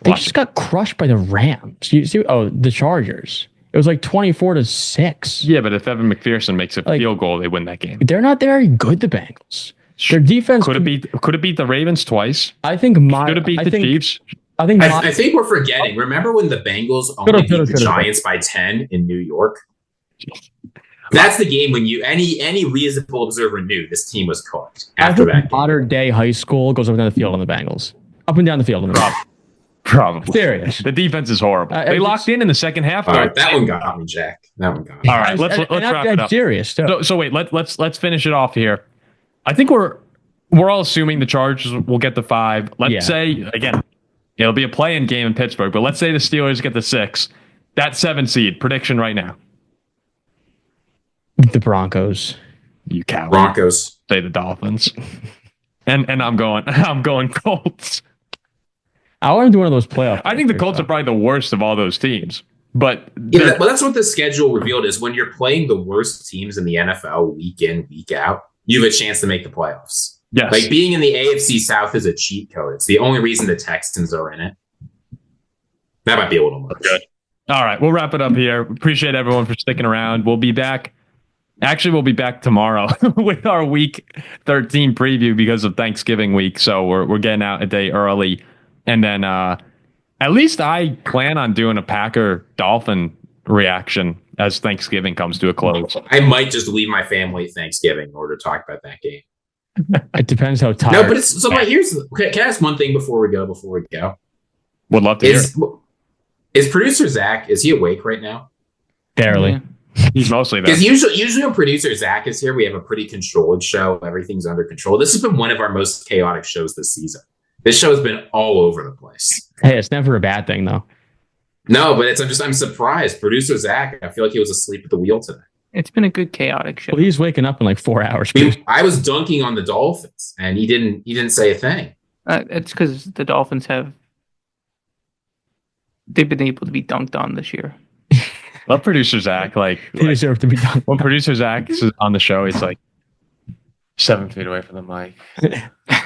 They just got crushed by the Rams. You see? Oh, the Chargers. It was like 24-6.
Yeah, but if Evan McPherson makes a
Like-
field goal, they win that game.
They're not very good, the Bengals. Their defense
Could it beat the Ravens twice?
I think
Could it beat the Chiefs?
I think
I think we're forgetting. Remember when the Bengals only beat the Giants by 10 in New York? That's the game when any reasonable observer knew this team was cooked after that game.
modern day high school goes up and down the field on the Bengals. Up and down the field on the Bengals.
Probably.
Serious.
The defense is horrible.
I
They
just-
locked in the second half.
All right, that one got me, Jack. That one got me.
All right, let's wrap it up.
Serious. Too.
So wait, let's finish it off here. I think we're all assuming the Chargers will get the 5. Let's say again, it'll be a play-in game in Pittsburgh, but let's say the Steelers get the 6. That 7 seed prediction right now.
The Broncos.
You coward.
Broncos.
Say the Dolphins. And I'm going Colts.
I want to do one of those playoff.
I think the Colts are probably the worst of all those teams. But
Yeah, well, that's what the schedule revealed is when you're playing the worst teams in the NFL week in, week out, you have a chance to make the playoffs.
yes.
Like being in the AFC South is a cheat code. It's the only reason the Texans are in it. That might be a little much.
Good. All right, we'll wrap it up here. Appreciate everyone for sticking around. We'll be back. Actually, we'll be back tomorrow with our Week 13 preview because of Thanksgiving week. So we're getting out a day early, and then at least I plan on doing a Packer Dolphin reaction as Thanksgiving comes to a close.
I might just leave my family at Thanksgiving in order to talk about that game.
It depends how tired.
No, but it's so. But here's can I ask one thing before we go?
Would love to hear.
Is producer Zach? Is he awake right now?
barely.
Yeah.
He's mostly there.
Because usually when producer Zach is here, we have a pretty controlled show. Everything's under control. This has been one of our most chaotic shows this season. This show has been all over the place.
Hey, it's never a bad thing though.
No, but I'm surprised. Producer Zach, I feel like he was asleep at the wheel today.
It's been a good chaotic show.
Well, he's waking up in like 4 hours.
I was dunking on the Dolphins, and he didn't say a thing.
It's because the Dolphins they've been able to be dunked on this year.
Love producer Zach.
He deserve to be done.
When producer Zach is on the show, he's like 7 feet away from the mic,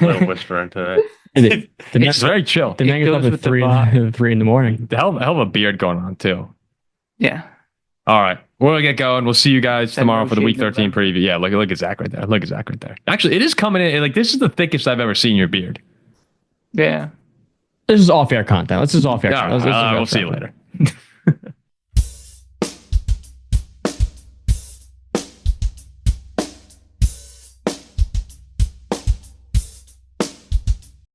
little whisper into it. It's very chill.
The man
It
gets up
goes
at
with the
3 in the morning.
The hell of a beard going on too.
Yeah.
All right, we're gonna get going. We'll see you guys
That
tomorrow
no
for the Week
shade, no
13 preview. Yeah, look at Zach right there. Look at Zach right there. Actually, it is coming in. Like this is the thickest I've ever seen your beard.
Yeah.
This is all fair content. This is all fair
All right,
content.
we'll see you later.